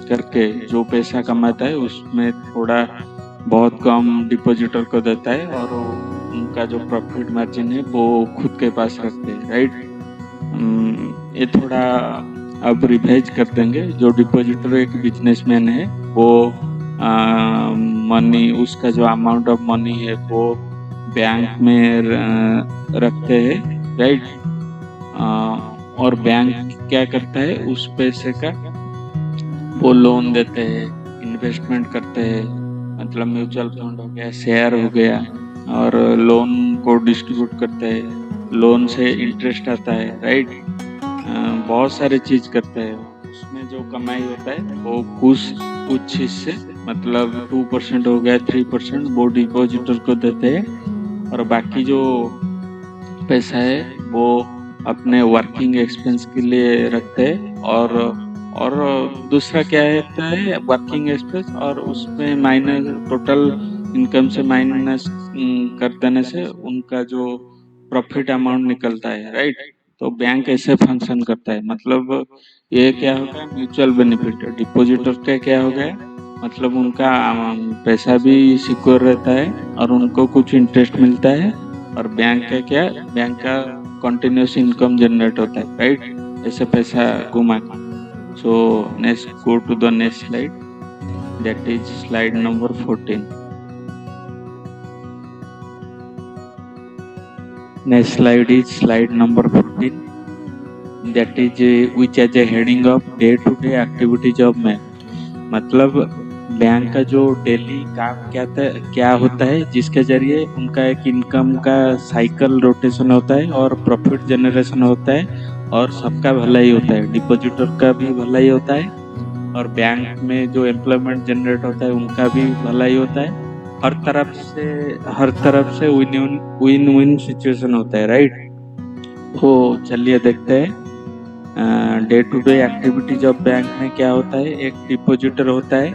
A: करके जो पैसा कमाता है उसमें थोड़ा बहुत कम डिपॉजिटर को देता है और उनका जो प्रॉफिट मार्जिन है वो खुद के पास रखते हैं, राइट। ये थोड़ा अब रिवाइज कर देंगे। जो डिपॉजिटर एक बिजनेसमैन है वो मनी, उसका जो अमाउंट ऑफ मनी है वो बैंक में रखते हैं, राइट। और बैंक क्या करता है उस पैसे का वो लोन देते हैं, इन्वेस्टमेंट करते हैं, मतलब म्यूचुअल फंड हो गया, शेयर हो गया, और लोन को डिस्ट्रीब्यूट करते हैं। लोन से इंटरेस्ट आता है, राइट। बहुत सारे चीज करते हैं। उसमें जो कमाई होता है वो कुछ हिस्से, मतलब 2% हो गया, 3% वो डिपॉजिटर को देते हैं और बाकी जो पैसा है वो अपने वर्किंग एक्सपेंस के लिए रखते हैं। और दूसरा क्या होता है, वर्किंग एक्सपेंस, और उसमें माइनस टोटल इनकम से माइनस कर देने से उनका जो प्रॉफिट अमाउंट निकलता है, राइट। तो बैंक ऐसे फंक्शन करता है। मतलब ये क्या होगा, म्यूचुअल बेनिफिट। डिपॉजिटर का क्या हो गया, मतलब उनका पैसा भी सिक्योर रहता है और उनको कुछ इंटरेस्ट मिलता है, और बैंक का क्या, बैंक का कंटिन्यूस इनकम जनरेट होता है, राइट। ऐसे पैसा घुमा के। So next, go to the next slide, that is slide number 14। Next slide is slide number 14, that is which as a heading of day to day activities of bank. मतलब bank का जो daily काम क्या होता है जिसके जरिए उनका एक इनकम का साइकिल रोटेशन होता है और प्रॉफिट जनरेशन होता है और सबका भलाई होता है, डिपॉजिटर का भी भलाई होता है और बैंक में जो एम्प्लॉयमेंट जनरेट होता है उनका भी भलाई होता है। हर तरफ से विन विन सिचुएशन होता है, राइट। तो चलिए देखते हैं day to day activities of bank में क्या होता है। एक डिपॉजिटर होता है,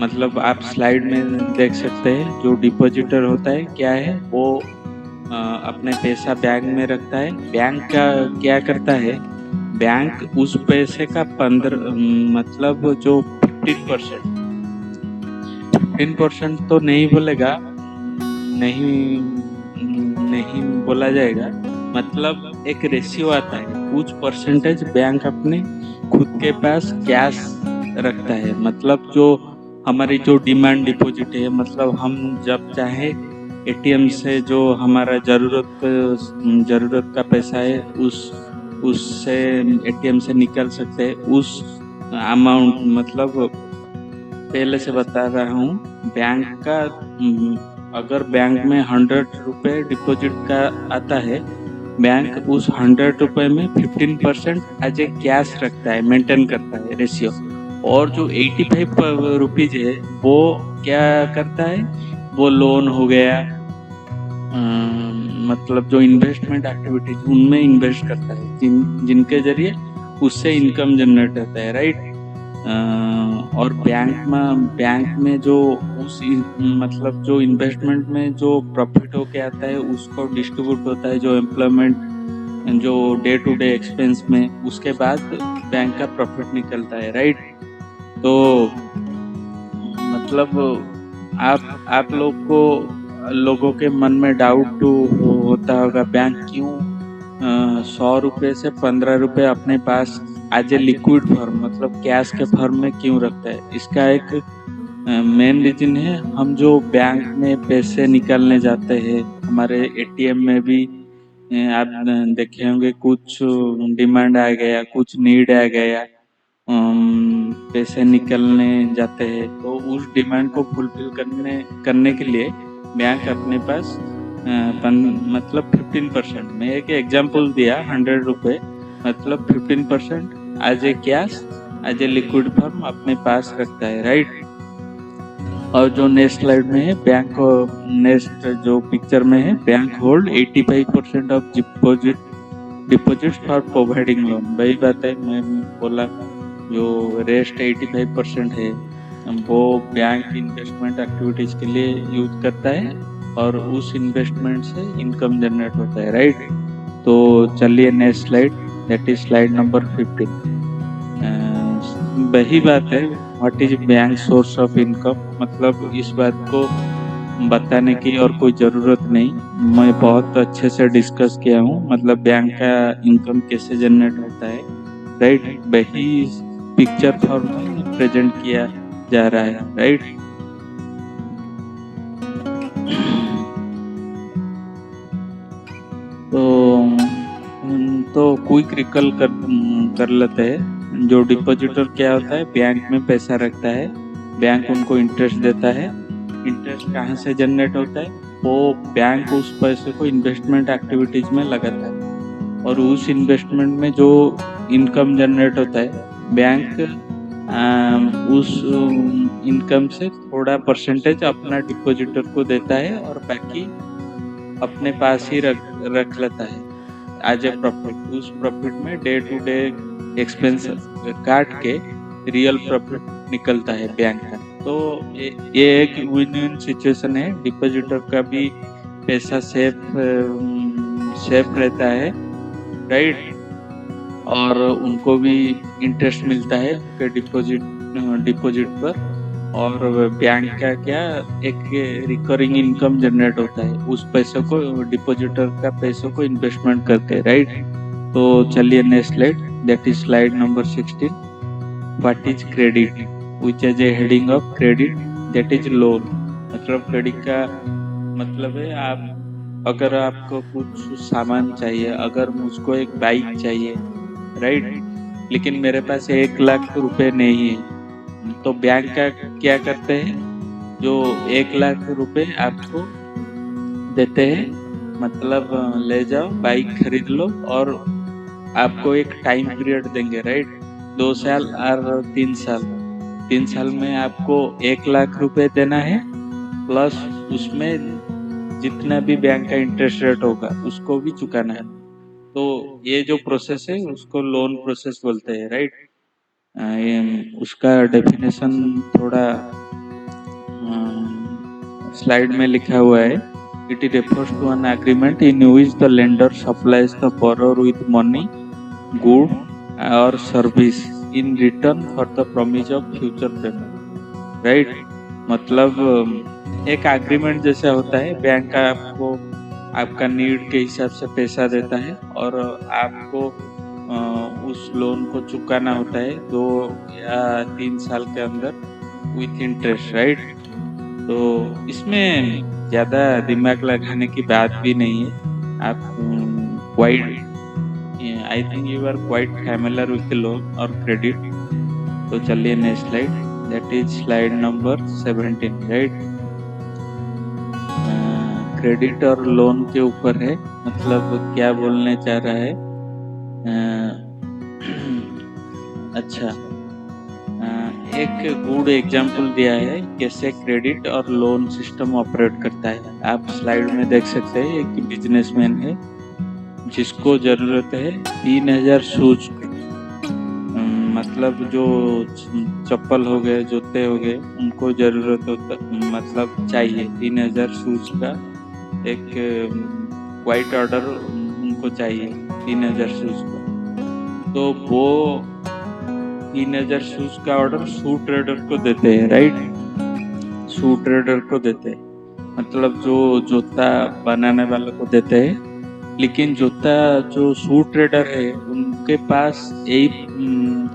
A: मतलब आप स्लाइड में देख सकते हैं जो डिपॉजिटर होता है क्या है, वो अपने पैसा बैंक में रखता है। बैंक का क्या करता है, बैंक उस पैसे का 15 मतलब जो 15% तो नहीं बोलेगा, नहीं नहीं बोला जाएगा, मतलब एक रेशियो आता है, कुछ परसेंटेज बैंक अपने खुद के पास कैश रखता है। मतलब जो हमारी जो डिमांड डिपॉजिट है, मतलब हम जब चाहे
B: एटीएम से जो हमारा ज़रूरत का पैसा है उससे एटीएम से निकल सकते हैं। उस अमाउंट मतलब पहले से बता रहा हूँ, बैंक का अगर बैंक में 100 रुपये डिपॉजिट का आता है, बैंक उस 100 रुपये में 15% एज ए कैश रखता है, मेंटेन करता है रेशियो। और जो 85 रुपीज है वो क्या करता है, वो लोन हो गया, मतलब जो इन्वेस्टमेंट एक्टिविटीज उनमें इन्वेस्ट करता है, जिनके जरिए उससे इनकम जनरेट होता है, राइट। और बैंक में जो मतलब जो इन्वेस्टमेंट में जो प्रॉफिट होके आता है उसको डिस्ट्रीब्यूट होता है, जो एम्प्लॉयमेंट जो डे टू डे एक्सपेंस में, उसके बाद बैंक का प्रॉफिट निकलता है, राइट। तो मतलब आप लोगों के मन में डाउट होता होगा, बैंक क्यों 100 रुपये से 15 रुपये अपने पास एज ए लिक्विड फॉर्म मतलब कैश के फॉर्म में क्यों रखता है। इसका एक मेन रीजन है, हम जो बैंक में पैसे निकालने जाते हैं, हमारे एटीएम में भी आप देखे होंगे कुछ डिमांड आ गया, कुछ नीड आ गया, पैसे निकलने जाते हैं, तो उस डिमांड को फुलफिल करने के लिए बैंक अपने पास मतलब 15%, मैं एक एग्जांपल दिया 100 रुपये, मतलब 15% as a cash as a liquid form अपने पास रखता है, राइट। और जो नेक्स्ट स्लाइड में है, बैंक नेक्स्ट जो पिक्चर में है, bank hold 85% of deposit for providing loan. वही बात है, मैं बोला जो रेस्ट 85% है वो बैंक इन्वेस्टमेंट एक्टिविटीज के लिए यूज करता है और उस इन्वेस्टमेंट से इनकम जनरेट होता है, राइट। तो चलिए next slide, that is slide number 15। वही बात है, what is bank source of income, मतलब इस बात को बताने की और कोई ज़रूरत नहीं, मैं बहुत अच्छे से डिस्कस किया हूँ, मतलब बैंक का इनकम कैसे जनरेट होता है, राइट। वही पिक्चर फॉर्म में प्रेजेंट किया जा रहा है, राइट। तो क्विक रिकल कर लेते हैं। जो डिपॉजिटर क्या होता है, बैंक में पैसा रखता है, बैंक उनको इंटरेस्ट देता है। इंटरेस्ट कहाँ से जनरेट होता है, वो बैंक उस पैसे को इन्वेस्टमेंट एक्टिविटीज में लगाता है और उस इन्वेस्टमेंट में जो इनकम जनरेट होता है, बैंक उस इनकम से थोड़ा परसेंटेज अपना डिपॉजिटर को देता है और बाकी अपने पास ही रख लेता है एज ए प्रॉफिट। उस प्रॉफिट में डे टू डे एक्सपेंस काट के रियल प्रॉफिट निकलता है बैंक का। तो ये एक विन विन सिचुएशन है, डिपॉजिटर का भी पैसा सेफ रहता है, राइट, और उनको भी इंटरेस्ट मिलता है उनके डिपॉजिट पर, और बैंक का क्या एक रिकरिंग इनकम जनरेट होता है उस पैसे को, डिपॉजिटर का पैसों को इन्वेस्टमेंट करके, राइट। तो चलिए next slide, that is slide number 16। What is credit, which is a heading of credit, that is loan. मतलब क्रेडिट का मतलब है, आप अगर आपको कुछ सामान चाहिए, अगर मुझको एक बाइक चाहिए, राइट, लेकिन मेरे पास 1 लाख रुपए नहीं है, तो बैंक का क्या करते हैं, जो 1 लाख रुपए आपको देते हैं, मतलब ले जाओ बाइक खरीद लो, और आपको एक टाइम पीरियड देंगे, राइट, 2 साल और 3 साल। 3 साल में आपको 1 लाख रुपए देना है, प्लस उसमें जितना भी बैंक का इंटरेस्ट रेट होगा उसको भी चुकाना है। तो ये जो प्रोसेस है उसको लोन प्रोसेस बोलते हैं, राइट। उसका डेफिनेशन थोड़ा स्लाइड में लिखा हुआ है। It refers to an agreement in which the lender supplies the borrower with money, good और service in return for the promise of future payment, right. मतलब एक एग्रीमेंट जैसा होता है, बैंक का आपको आपका नीड के हिसाब से पैसा देता है और आपको उस लोन को चुकाना होता है 2 या 3 साल के अंदर विथ इंटरेस्ट, राइट। तो इसमें ज़्यादा दिमाग लगाने की बात भी नहीं है। आप quite I think you are quite familiar with loan और क्रेडिट। तो चलिए next slide, that is slide number 17, right. Credit और लोन के ऊपर है, मतलब क्या बोलने चाह रहा है। अच्छा, एक गुड एग्जाम्पल दिया है कैसे क्रेडिट और लोन सिस्टम ऑपरेट करता है। आप स्लाइड में देख सकते हैं, एक बिजनेसमैन है जिसको जरूरत है 3000 शूज की। मतलब जो चप्पल हो गए, जूते हो गए, उनको जरूरत होता, मतलब चाहिए 3000 शूज का एक वाइट ऑर्डर उनको चाहिए 3000 शूज का। तो वो 3000 शूज का ऑर्डर शू ट्रेडर को देते हैं, राइट। शू ट्रेडर को देते हैं, मतलब जो जूता बनाने वालों को देते हैं। लेकिन जूता जो शू ट्रेडर है उनके पास एक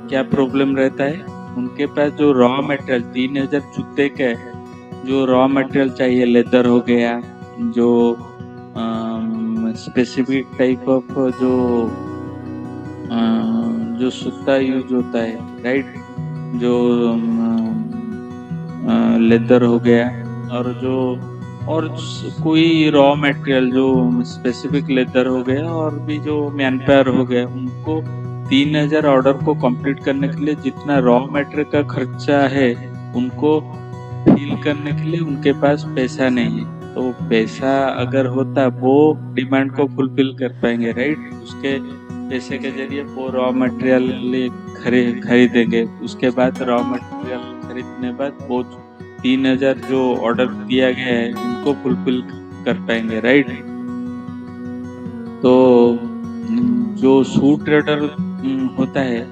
B: क्या प्रॉब्लम रहता है, उनके पास जो रॉ मटेरियल 3000 जूते के जो रॉ मटेरियल चाहिए, लेदर हो गया, जो स्पेसिफिक टाइप ऑफ जो सूता यूज होता है, राइट, जो लेदर हो गया, और जो और कोई रॉ मटेरियल जो स्पेसिफिक लेदर हो गया, और भी जो मैनपावर हो गया, उनको 3000 ऑर्डर को कंप्लीट करने के लिए जितना रॉ मटेरियल का खर्चा है उनको फिल करने के लिए उनके पास पैसा नहीं है। तो पैसा अगर होता वो डिमांड को फुलफिल कर पाएंगे, राइट। उसके पैसे के जरिए वो रॉ मटेरियल खरीदेंगे। उसके बाद रॉ मटेरियल खरीदने बाद वो 3000 जो ऑर्डर दिया गया है उनको फुलफिल कर पाएंगे, राइट। तो जो शू ट्रेडर होता है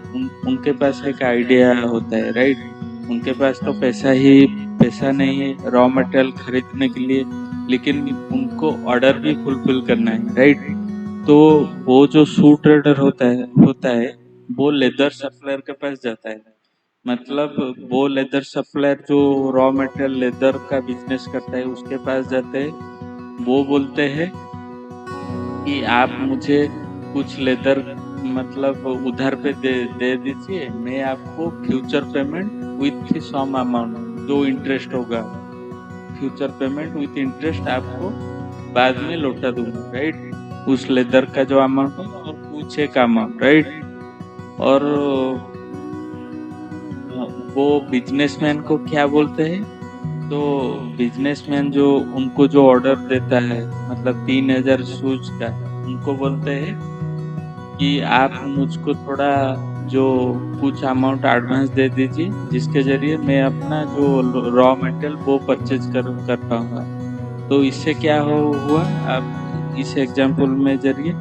B: उनके पास एक आइडिया होता है, राइट। उनके पास तो पैसा नहीं है रॉ मटेरियल खरीदने के लिए, लेकिन उनको ऑर्डर भी फुलफिल करना है, राइट। तो वो जो शू ट्रेडर होता है वो लेदर सप्लायर के पास जाता है। मतलब वो लेदर सप्लायर जो रॉ मटेरियल लेदर का बिजनेस करता है उसके पास जाते हैं। वो बोलते हैं कि आप मुझे कुछ लेदर मतलब उधार पे दे दीजिए, मैं आपको future payment with some amount जो इंटरेस्ट होगा, फ्यूचर पेमेंट विथ इंटरेस्ट आपको बाद में लौटा दूंगा, राइट। उस लेदर का जो अमाउंट होगा और कुछ एक अमाउंट, राइट। और वो बिजनेसमैन को क्या बोलते हैं, तो बिजनेसमैन जो उनको जो ऑर्डर देता है मतलब 3000 शूज का, उनको बोलते हैं कि आप मुझको थोड़ा जो कुछ अमाउंट एडवांस दे दीजिए, जिसके जरिए मैं अपना जो रॉ मटेरियल वो परचेज कर पाऊंगा। तो इससे क्या हुआ, आप इस एग्जाम्पल में जरिए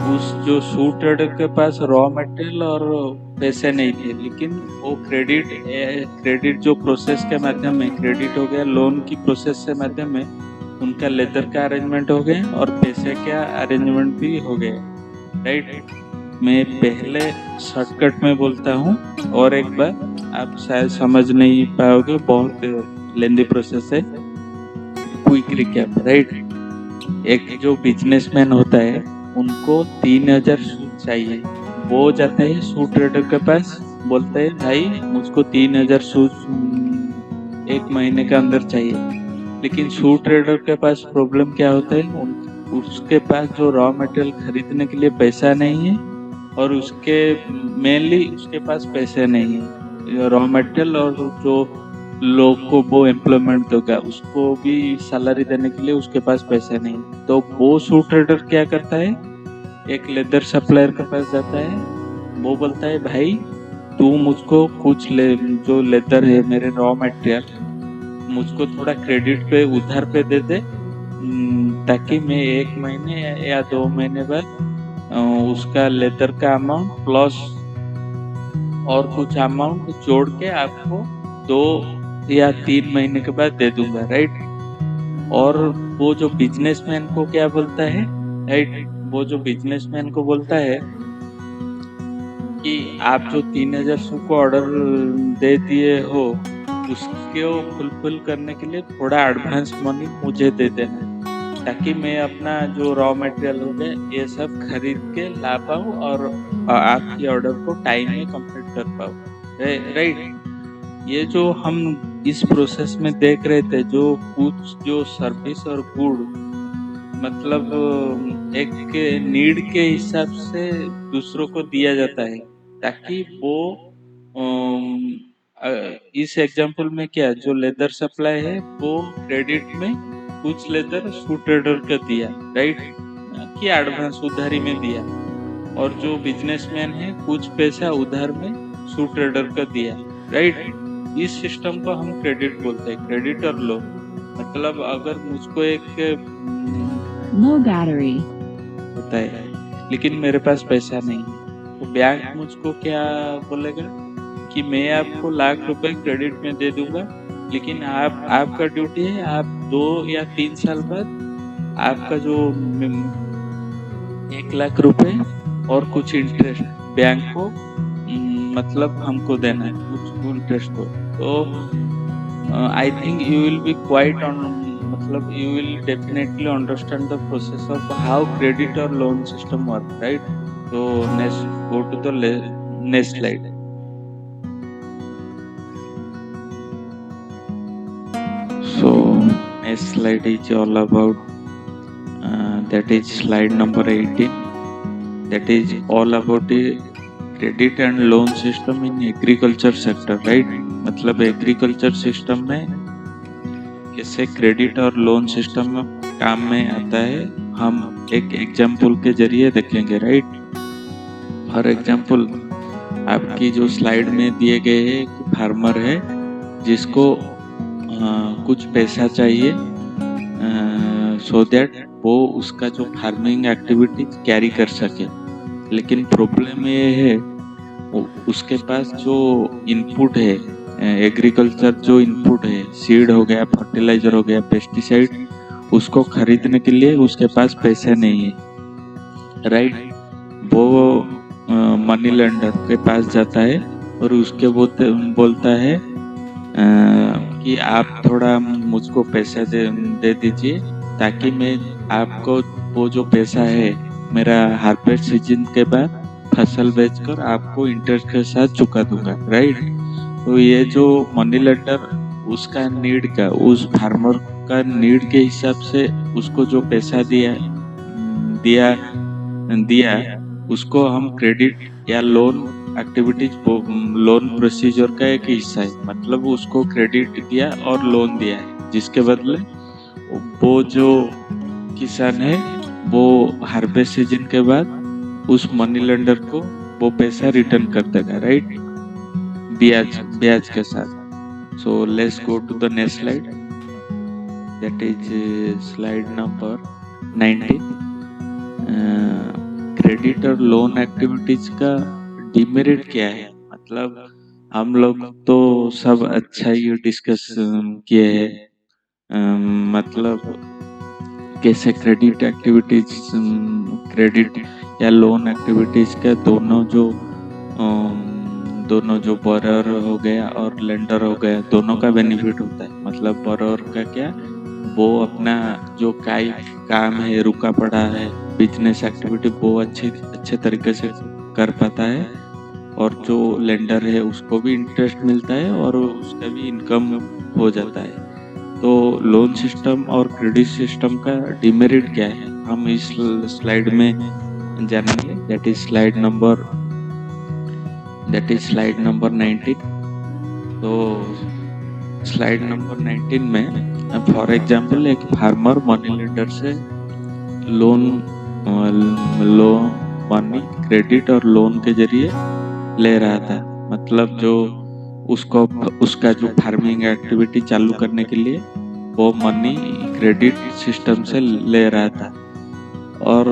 B: उस जो शू ट्रेडर के पास रॉ मटेरियल और पैसे नहीं थे, लेकिन वो क्रेडिट जो प्रोसेस के माध्यम में, क्रेडिट हो गया लोन की प्रोसेस के माध्यम में उनका लेदर का अरेंजमेंट हो गया और पैसे का अरेंजमेंट भी हो गया, राइट। मैं पहले शॉर्टकट में बोलता हूँ और एक बार, आप शायद समझ नहीं पाओगे, बहुत लेंदी प्रोसेस है। Quick recap, right. एक जो बिजनेसमैन होता है उनको 3000 सूट चाहिए। वो जाते हैं शू ट्रेडर के पास, बोलते हैं भाई मुझको 3000 सूट एक महीने के अंदर चाहिए। लेकिन शू ट्रेडर के पास प्रॉब्लम क्या होता है, उसके पास जो रॉ मटेरियल खरीदने के लिए पैसा नहीं है, और उसके मेनली उसके पास पैसे नहीं है रॉ मटेरियल, और जो लोग को वो एम्प्लॉयमेंट होगा उसको भी सैलरी देने के लिए उसके पास पैसे नहीं। तो वो शू ट्रेडर क्या करता है, एक लेदर सप्लायर के पास जाता है। वो बोलता है भाई तू मुझको कुछ जो लेदर है मेरे रॉ मटेरियल, मुझको थोड़ा क्रेडिट पे उधार पे दे दे, ताकि मैं 1 महीने या 2 महीने बाद उसका लेदर का अमाउंट प्लस और कुछ अमाउंट जोड़ के आपको 2 या 3 महीने के बाद दे दूंगा, राइट। और वो जो बिजनेसमैन को क्या बोलता है, राइट, वो जो बिजनेसमैन को बोलता है कि आप जो 3000 शू को ऑर्डर दे दिए हो, उसको फुलफिल करने के लिए थोड़ा एडवांस मनी मुझे दे देना, ताकि मैं अपना जो रॉ मटेरियल हो गया ये सब खरीद के ला पाऊँ और आपकी ऑर्डर को टाइम में कंप्लीट कर पाऊँ। राइट। ये जो हम इस प्रोसेस में देख रहे थे, जो कुछ जो सर्विस और गुड मतलब एक नीड के हिसाब से दूसरों को दिया जाता है, ताकि वो इस एग्जांपल में क्या जो लेदर सप्लाई है वो क्रेडिट में कुछ लेदर शू ट्रेडर को दिया, राइट, कि एडवांस उधारी में दिया, और जो बिजनेसमैन है कुछ पैसा उधार में शू ट्रेडर को दिया, राइट। इस सिस्टम को हम क्रेडिट बोलते हैं, क्रेडिट और लोन। मतलब अगर मुझको एक
C: लो बैटरी
B: होता है लेकिन मेरे पास पैसा नहीं है, तो बैंक मुझको क्या बोलेगा कि मैं आपको ₹1,00,000 क्रेडिट में दे दूंगा, लेकिन आपका ड्यूटी है आप 2 या 3 साल बाद आपका जो ₹1,00,000 और कुछ इंटरेस्ट बैंक को मतलब हमको देना है, कुछ इंटरेस्ट को। तो आई think you will be quite on, मतलब you will definitely understand the process of how credit or loan system work, right? So next, go to the next slide. So next slide is all about that is slide number 18. That is all about the credit and loan system in agriculture sector, right? मतलब agriculture system में कैसे credit और loan system काम में आता है, हम एक एग्जाम्पल के जरिए देखेंगे, राइट। फॉर एग्जाम्पल आपकी जो स्लाइड में दिए गए हैं कि फार्मर है जिसको कुछ पैसा चाहिए सो दैट वो उसका जो फार्मिंग एक्टिविटी कैरी कर सके, लेकिन प्रॉब्लम ये है उसके पास जो इनपुट है, एग्रीकल्चर जो इनपुट है, सीड हो गया, फर्टिलाइजर हो गया, पेस्टिसाइड, उसको खरीदने के लिए उसके पास पैसे नहीं है, राइट। वो मनी लेंडर के पास जाता है और उसके बोलता है कि आप थोड़ा मुझको पैसा दे दीजिए, ताकि मैं आपको वो जो पैसा है मेरा हार्वेस्ट सीजन के बाद फसल बेचकर आपको इंटरेस्ट के साथ चुका दूंगा, राइट। तो ये जो मनी लेंडर उसका नीड का, उस फार्मर का नीड के हिसाब से उसको जो पैसा दिया उसको हम क्रेडिट या लोन एक्टिविटीज, लोन प्रोसीजर का एक हिस्सा है। मतलब उसको क्रेडिट दिया और लोन दिया है, जिसके बदले वो जो किसान है वो हार्वेस्ट सीजन के बाद उस मनी लेंडर को वो पैसा रिटर्न कर देगा, राइट, ब्याज के साथ। So let's go to the next slide, that is slide number 19। Credit और लोन एक्टिविटीज का डिमेरिट क्या है? मतलब हम लोग तो सब अच्छा ही डिस्कस किए हैं, मतलब कैसे क्रेडिट एक्टिविटीज, क्रेडिट या लोन एक्टिविटीज का दोनों जो बोरर हो गया और लेंडर हो गया, दोनों का बेनिफिट होता है। मतलब बोरर का क्या, वो अपना जो काम है, रुका पड़ा है बिजनेस एक्टिविटी, वो अच्छे तरीके से कर पाता है, और जो लेंडर है उसको भी इंटरेस्ट मिलता है और उसका भी इनकम हो जाता है। तो लोन सिस्टम और क्रेडिट सिस्टम का डिमेरिट क्या है, हम इस स्लाइड में जानेंगे। That is slide number 19। तो स्लाइड नंबर 19 में फॉर एग्जांपल एक फार्मर मनी लेंडर से लोन मनी क्रेडिट और लोन के जरिए ले रहा था। मतलब जो उसका जो फार्मिंग एक्टिविटी चालू करने के लिए वो मनी क्रेडिट सिस्टम से ले रहा था, और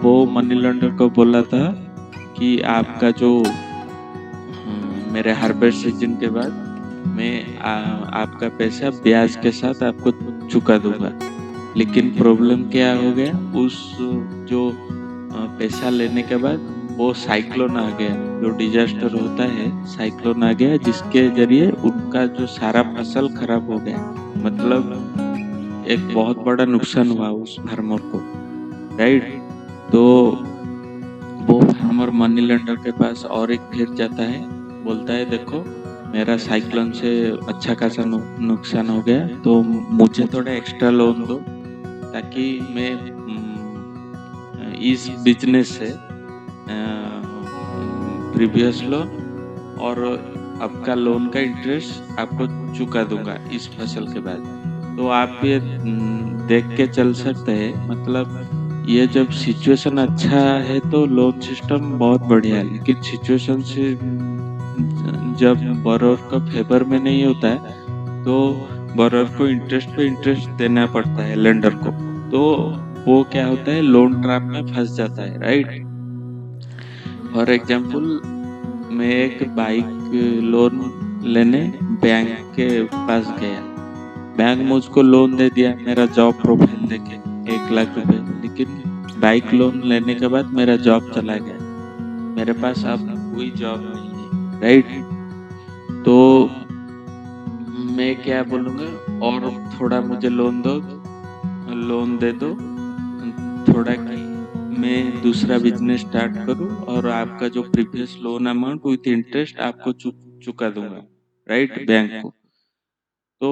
B: वो मनी लेंडर को बोला था कि आपका जो मेरे हार्वेस्ट सीजन के बाद मैं आपका पैसा ब्याज के साथ आपको चुका दूंगा। लेकिन प्रॉब्लम क्या हो गया, उस जो पैसा लेने के बाद वो साइक्लोन आ गया, जो डिजास्टर होता है साइक्लोन आ गया, जिसके जरिए उनका जो सारा फसल खराब हो गया। मतलब एक बहुत बड़ा नुकसान हुआ उस फार्मर को, राइट। तो वो फार्मर मनी लेंडर के पास और एक फिर जाता है, बोलता है देखो मेरा साइक्लोन से अच्छा खासा नुकसान हो गया, तो मुझे थोड़ा एक्स्ट्रा लोन दो, ताकि मैं इस बिजनेस से प्रीवियस लोन और आपका लोन का इंटरेस्ट आपको चुका दूंगा इस फसल के बाद। तो आप ये देख के चल सकते हैं, मतलब ये जब सिचुएशन अच्छा है तो लोन सिस्टम बहुत बढ़िया है, लेकिन सिचुएशन से जब बोरोवर का फेवर में नहीं होता है तो बोरोवर को इंटरेस्ट पे इंटरेस्ट देना पड़ता है लेंडर को, तो वो क्या होता है, लोन ट्रैप में फंस जाता है, राइट। फॉर एग्जाम्पल, मैं एक बाइक लोन लेने बैंक के पास गया, बैंक मुझको लोन दे दिया मेरा जॉब प्रोफाइल देके 1 लाख रुपए, लेकिन बाइक लोन लेने के बाद मेरा जॉब चला गया, मेरे पास अब कोई जॉब नहीं है, राइट। तो मैं क्या बोलूँगा, और थोड़ा मुझे लोन दे दो थोड़ा, कि मैं दूसरा बिजनेस स्टार्ट करूं और आपका जो previous loan amount with interest आपको चुका दूंगा, राइट, बैंक को। तो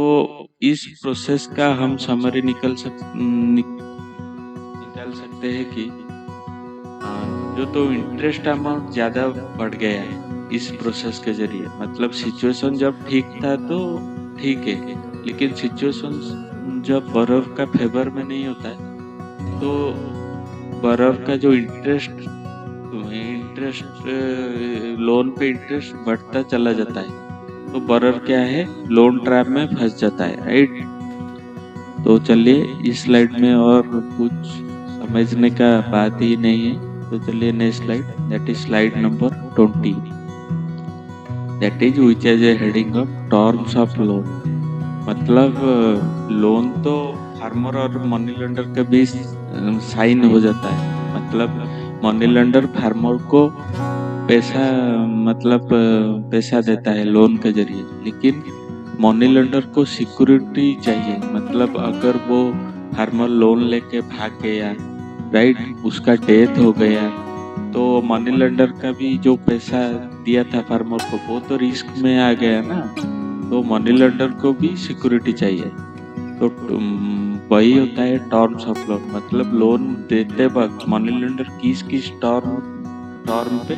B: इस प्रोसेस का हम समरी निकाल सकते हैं कि जो तो इंटरेस्ट अमाउंट ज़्यादा बढ़ गया है इस प्रोसेस के जरिए, मतलब सिचुएशन जब ठीक था तो ठीक है, लेकिन सिचुएशन जब बोरोवर का फेवर में नहीं होता है तो बोरोवर का जो इंटरेस्ट लोन पे इंटरेस्ट बढ़ता चला जाता है, तो बोरोवर क्या है, लोन ट्रैप में फंस जाता है, राइट। तो चलिए इस स्लाइड में और कुछ समझने का बात ही नहीं है, तो चलिए next slide, that is slide number 20, that is which is a heading of terms of loan. मतलब लोन तो फार्मर और मनी लेंडर के बीच साइन हो जाता है, मतलब मनी लेंडर फार्मर को पैसा मतलब पैसा देता है लोन के जरिए, लेकिन मनी लेंडर को सिक्योरिटी चाहिए, मतलब अगर वो फार्मर लोन लेके भाग गया, राइट, उसका डेथ हो गया, तो मनी लेंडर का भी जो पैसा दिया था फार्मर को वो तो रिस्क में आ गया ना, तो मनी लेंडर को भी सिक्योरिटी चाहिए। तो वही होता है टर्म्स ऑफ लोन, मतलब लोन देते वक्त मनी लेंडर किस टर्म पे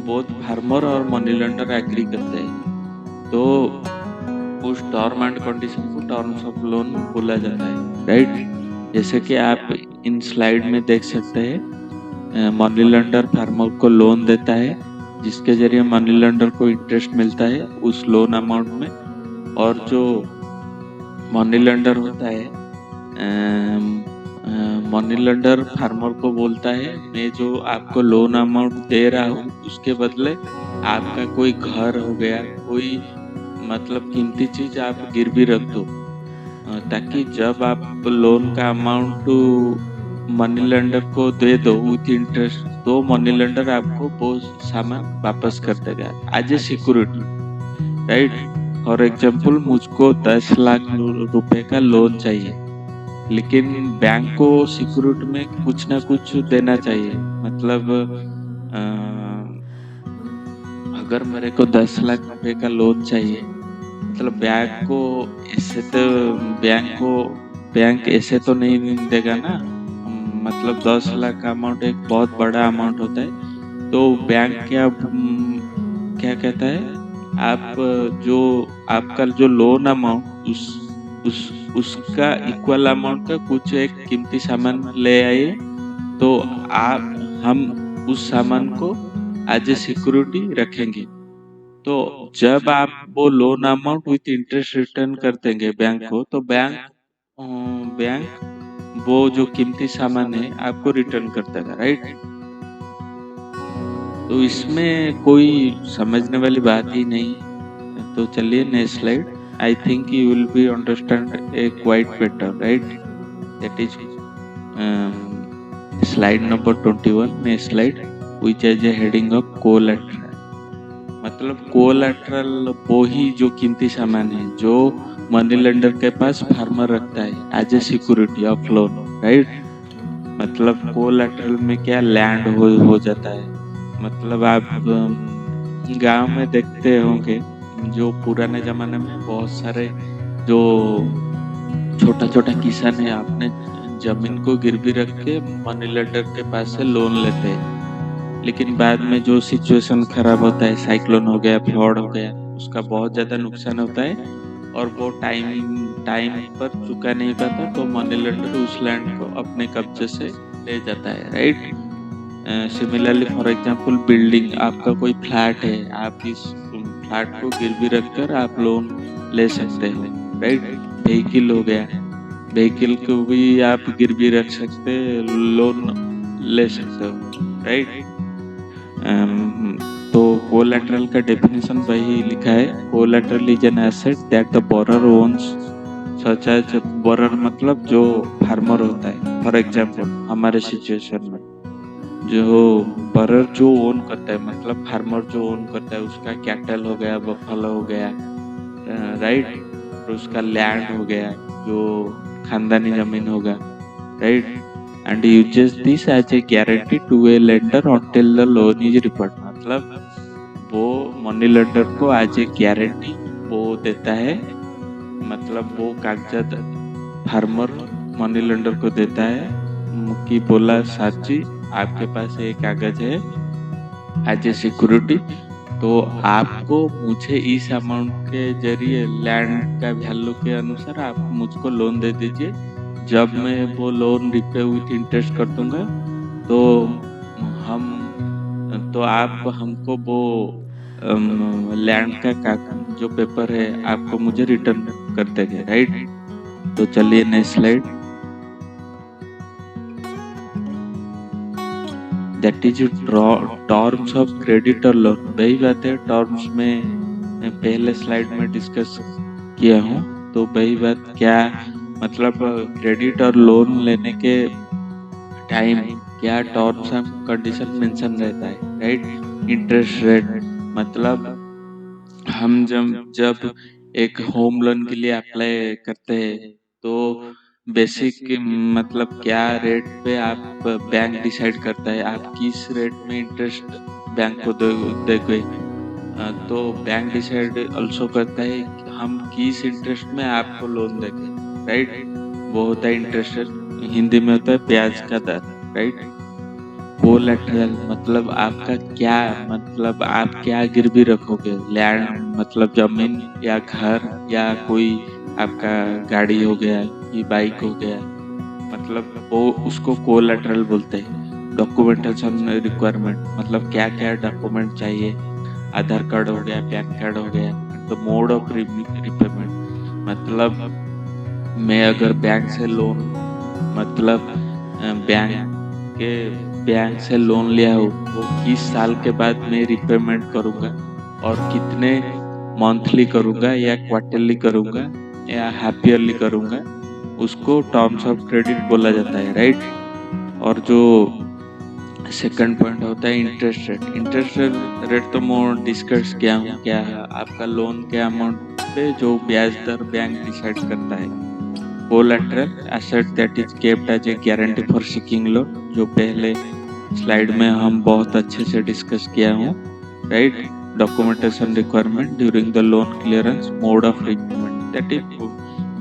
B: बोथ फार्मर और मनी लेंडर एग्री करते हैं, तो उस टर्म एंड कंडीशन को टर्म्स ऑफ लोन बोला जाता है, राइट। जैसे कि आप इन स्लाइड में देख सकते हैं, मनी लेंडर फार्मर को लोन देता है, जिसके जरिए मनी लेंडर को इंटरेस्ट मिलता है उस लोन अमाउंट में, और जो मनी लेंडर होता है, मनी लेंडर फार्मर को बोलता है मैं जो आपको लोन अमाउंट दे रहा हूँ उसके बदले आपका कोई घर हो गया, कोई मतलब कीमती चीज आप गिरवी रख दो, ताकि जब आप लोन का अमाउंट मनी लेंडर को दे दो विथ इंटरेस्ट, तो मनी लेंडर आपको वो सामान वापस कर देगा as a security, right. For example, मुझको 10 लाख रुपए का लोन चाहिए, लेकिन बैंक को सिक्योरिटी में कुछ ना कुछ देना चाहिए, मतलब अगर मेरे को 10 लाख रुपए का लोन चाहिए, मतलब बैंक ऐसे तो नहीं देगा ना, मतलब 10 लाख का अमाउंट एक बहुत बड़ा अमाउंट होता है, तो बैंक क्या कहता है, आप जो आपका जो लोन अमाउंट उसका इक्वल अमाउंट का कुछ एक कीमती सामान ले आए, तो हम उस सामान को एज ए सिक्योरिटी रखेंगे, तो जब आप वो loan amount with interest return कर देंगे बैंक को, तो बैंक वो जो कीमती सामान है आपको रिटर्न कर देगा, राइट। तो इसमें कोई समझने वाली बात ही नहीं, तो चलिए next slide, I think you will be understand A quite better, right, that is slide number 21, next slide, which has a heading of collateral. मतलब कोलैटरल वो ही जो कीमती सामान है जो मनी लेंडर के पास फार्मर रखता है as a security of loan, right. मतलब कोलैटरल में क्या लैंड हो जाता है। मतलब आप गांव में देखते होंगे जो पुराने जमाने में बहुत सारे जो छोटा छोटा किसान है अपने जमीन को गिरवी रख के मनी लेंडर के पास से लोन लेते हैं, लेकिन बाद में जो सिचुएशन खराब होता है, साइक्लोन हो गया, फ्लड हो गया, उसका बहुत ज्यादा नुकसान होता है और वो टाइम पर चुका नहीं पाता तो मनी लेंडर उस लैंड को अपने कब्जे से ले जाता है, right. Similarly for example building, आपका कोई फ्लैट है, आप इस फ्लैट को गिरवी रखकर आप लोन ले सकते हो, राइट। व्हीकल हो गया, व्हीकल को भी आप गिरवी रख सकते, लोन ले सकते हो, राइट। तो कोलैटरल का डेफिनेशन वही लिखा है, collateral is an asset that the borrower owns such as, borrower मतलब जो फार्मर होता है। फॉर एग्जांपल हमारे सिचुएशन में जो बोरर जो ओन करता है, मतलब फार्मर जो ओन करता है, उसका कैटल हो गया, बफेलो हो गया, राइट, और उसका लैंड हो गया जो खानदानी जमीन होगा, right, and uses this as a guarantee to a lender until the loan is repaid। मतलब वो मनी लेंडर को एज ए गारंटी वो देता है, मतलब वो कागजात फार्मर मनी लेंडर को देता है कि बोला साहब जी आपके पास एक कागज है एज ए सिक्योरिटी, तो आपको मुझे इस अमाउंट के जरिए लैंड का वैल्यू के अनुसार आप मुझको लोन दे दीजिए, जब मैं वो लोन रिपे विथ इंटरेस्ट कर दूंगा तो आप हमको वो लैंड का जो पेपर है आपको मुझे रिटर्न कर देंगे, राइट। तो चलिए next slide. That is terms of creditor loan. वही बात है, टर्म्स में पहले स्लाइड में डिस्कस किया हूँ, तो वही बात क्या मतलब क्रेडिट और लोन लेने के टाइम क्या टर्म्स एंड कंडीशन मेंशन रहता है, राइट। इंटरेस्ट रेट, मतलब हम जब एक होम लोन के लिए अप्लाई करते हैं तो बेसिक मतलब क्या रेट पे आप बैंक डिसाइड करता है, आप किस रेट में इंटरेस्ट बैंक को दोगे, तो बैंक डिसाइड ऑल्सो करता है कि हम किस इंटरेस्ट में आपको लोन देंगे, राइट। वो होता है इंटरेस्ट, हिंदी में होता है ब्याज का दर, राइट। कोलैटरल मतलब आपका क्या, मतलब आप क्या गिरवी रखोगे, लैंड मतलब जमीन या घर या कोई आपका गाड़ी हो गया कि बाइक हो गया, मतलब वो उसको कोलैटरल बोलते हैं। डॉक्यूमेंटेशन रिक्वायरमेंट, मतलब क्या क्या डॉक्यूमेंट चाहिए, आधार कार्ड हो गया, पैन कार्ड हो गया। तो मोड ऑफ रिपेमेंट, मतलब मैं अगर बैंक से लोन, मतलब बैंक से लोन लिया हो वो किस साल के बाद मैं रिपेमेंट करूंगा और कितने मंथली करूंगा या क्वार्टरली करूंगा या हाफ ईयरली करूंगा, उसको टर्म्स ऑफ क्रेडिट बोला जाता है, राइट। और जो सेकंड पॉइंट होता है इंटरेस्ट रेट। इंटरेस्ट रेट तो मैं डिस्कस किया हूँ, क्या है आपका लोन के अमाउंट पे जो ब्याज दर बैंक डिसाइड करता है। Collateral asset that is kept as a guarantee for seeking loan, जो पहले स्लाइड में हम बहुत अच्छे से डिस्कस किया हूँ, right. Documentation requirement during the loan clearance, mode of repayment, that is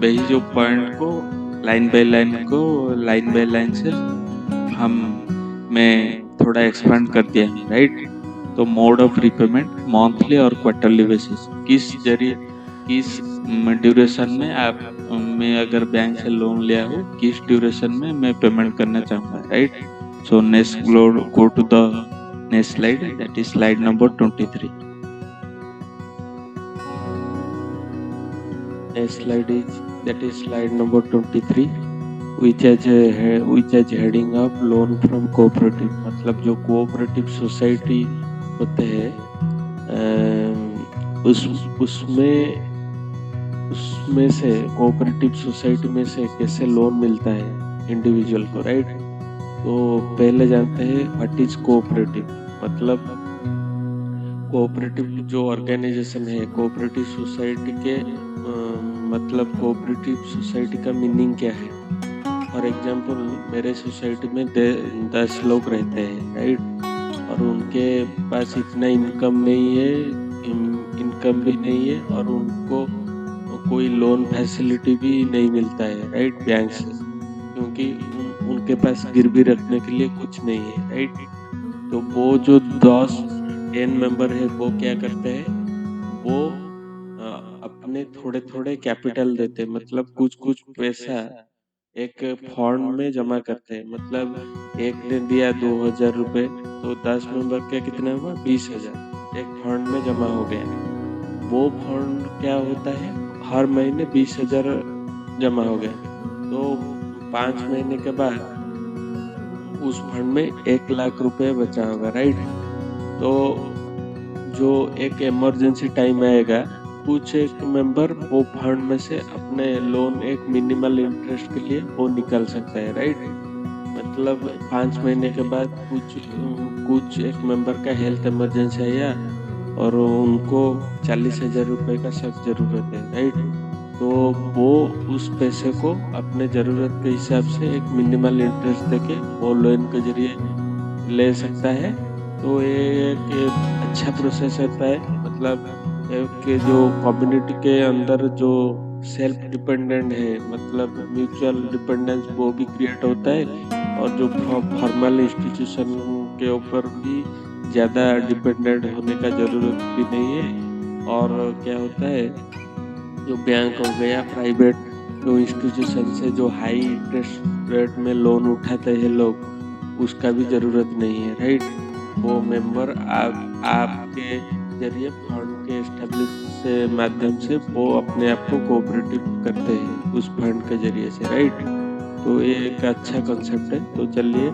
B: वही जो पॉइंट को लाइन बाय लाइन से मैं थोड़ा एक्सपेंड कर दिया, राइट। तो मोड ऑफ रिपेमेंट मंथली और क्वार्टरली बेसिस, किस ड्यूरेशन में आप मैं अगर बैंक से लोन लिया हो किस ड्यूरेशन में मैं पेमेंट करना चाहूँगा, right. So next go to the next slide, that is slide number 23।
A: Next slide is slide number 23, which has heading of loan from cooperative। मतलब जो कोऑपरेटिव सोसाइटी होते हैं उसमें से कोऑपरेटिव सोसाइटी में से कैसे लोन मिलता है इंडिविजुअल को, राइट। तो पहले जानते हैं व्हाट इज कोऑपरेटिव।
D: मतलब कोऑपरेटिव जो ऑर्गेनाइजेशन है, कोऑपरेटिव सोसाइटी के मतलब कोऑपरेटिव सोसाइटी का मीनिंग क्या है। फॉर एग्जांपल मेरे सोसाइटी में 10 लोग रहते हैं, राइट, और उनके पास इतना इनकम नहीं है, इनकम भी नहीं है, और उनको कोई लोन फैसिलिटी भी नहीं मिलता है, राइट, बैंक से, क्योंकि उनके पास गिरवी रखने के लिए कुछ नहीं है, राइट। तो वो जो 10 मेंबर है वो क्या करते हैं, वो अपने थोड़े थोड़े कैपिटल देते हैं, मतलब कुछ कुछ पैसा एक फंड में जमा करते हैं। मतलब एक ने दिया 2000 रुपये, तो 10 मेंबर का कितना हुआ, 20,000 एक फंड में जमा हो गया। वो फंड क्या होता है, हर महीने 20,000 जमा हो गया, तो 5 महीने के बाद उस फंड में 1 लाख रुपए बचा होगा, राइट। तो जो एक इमरजेंसी टाइम आएगा, कुछ एक मेंबर वो फंड में से अपने लोन एक मिनिमल इंटरेस्ट के लिए वो निकाल सकता है, राइट। मतलब 5 महीने के बाद कुछ एक मेंबर का हेल्थ इमरजेंसी आया और उनको 40,000 रुपये का सख्त जरूरत है, राइट। तो वो उस पैसे को अपने ज़रूरत के हिसाब से एक मिनिमल इंटरेस्ट देके वो लोन के जरिए ले सकता है। तो ये एक अच्छा प्रोसेस होता है, मतलब कि जो कम्युनिटी के अंदर जो सेल्फ डिपेंडेंट है, मतलब म्यूचुअल डिपेंडेंस वो भी क्रिएट होता है, और जो फॉर्मल इंस्टीट्यूशन के ऊपर भी ज़्यादा डिपेंडेंट होने का ज़रूरत भी नहीं है। और क्या होता है, जो बैंक हो गया, प्राइवेट जो इंस्टीट्यूशन से जो हाई इंटरेस्ट रेट में लोन उठाते हैं लोग, उसका भी ज़रूरत नहीं है, राइट। वो मेंबर आपके जरिए फंड के एस्टेब्लिश से माध्यम से वो अपने आप को कोऑपरेटिव करते हैं उस फंड के जरिए से, राइट। तो ये एक अच्छा कंसेप्ट है। तो चलिए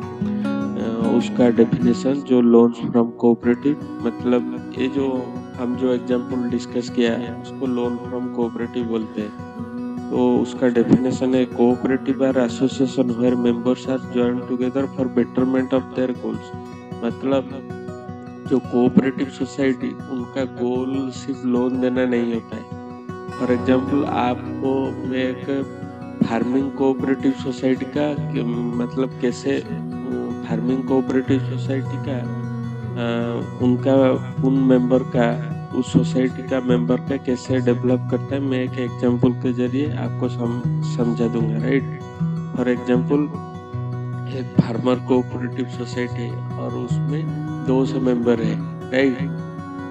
D: उसका डेफिनेशन, जो लोन्स फ्रॉम कोऑपरेटिव, मतलब ये जो हम जो एग्जांपल डिस्कस किया है उसको लोन फ्रॉम कोऑपरेटिव बोलते हैं। तो उसका डेफिनेशन है, cooperative are association where members are join together for betterment of their goals. मतलब जो कोऑपरेटिव सोसाइटी, उनका गोल सिर्फ लोन देना नहीं होता है। फॉर एग्जांपल आपको मैं एक फार्मिंग कोऑपरेटिव सोसाइटी का मतलब कैसे फार्मिंग कोऑपरेटिव सोसाइटी का उनका उन मेंबर का उस सोसाइटी का मेंबर का कैसे डेवलप करता है, मैं एक एग्जांपल के जरिए आपको समझा दूंगा, राइट। फॉर एग्जांपल एक फार्मर कोऑपरेटिव सोसाइटी है और उसमें 200 मेंबर है, राइट,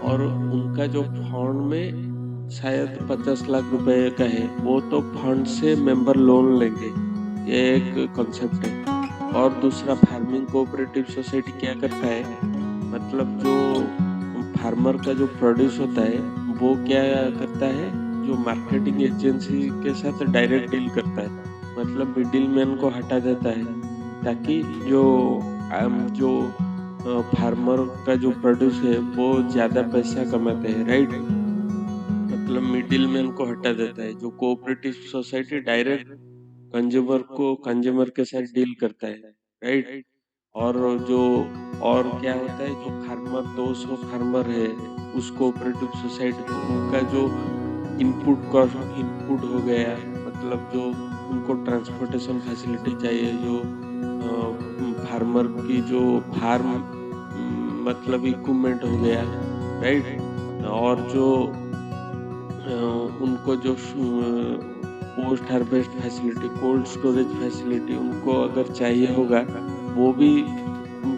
D: और उनका जो फंड में शायद 50 लाख रुपए का है, वो तो फंड से मेंबर लोन लेंगे, ये एक कॉन्सेप्ट है। और दूसरा, फार्मिंग कोऑपरेटिव सोसाइटी क्या करता है, मतलब जो फार्मर का जो प्रोड्यूस होता है वो क्या करता है, जो मार्केटिंग एजेंसी के साथ डायरेक्ट डील करता है, मतलब मिडिल मैन को हटा देता है, ताकि जो फार्मर का जो प्रोड्यूस है वो ज़्यादा पैसा कमाते हैं, राइट। मतलब मिडिल मैन को हटा देता है। जो कोऑपरेटिव सोसाइटी डायरेक्ट कंज्यूमर के साथ डील करता है, राइट। और क्या होता है, जो फार्मर 200 फार्मर है उस कोऑपरेटिव सोसाइटी में, उनका जो इनपुट हो गया, मतलब जो उनको ट्रांसपोर्टेशन फैसिलिटी चाहिए, जो फार्मर की जो फार्म मतलब इक्विपमेंट हो गया, राइट, और जो उनको जो post harvest facility, cold storage facility उनको अगर चाहिए होगा, वो भी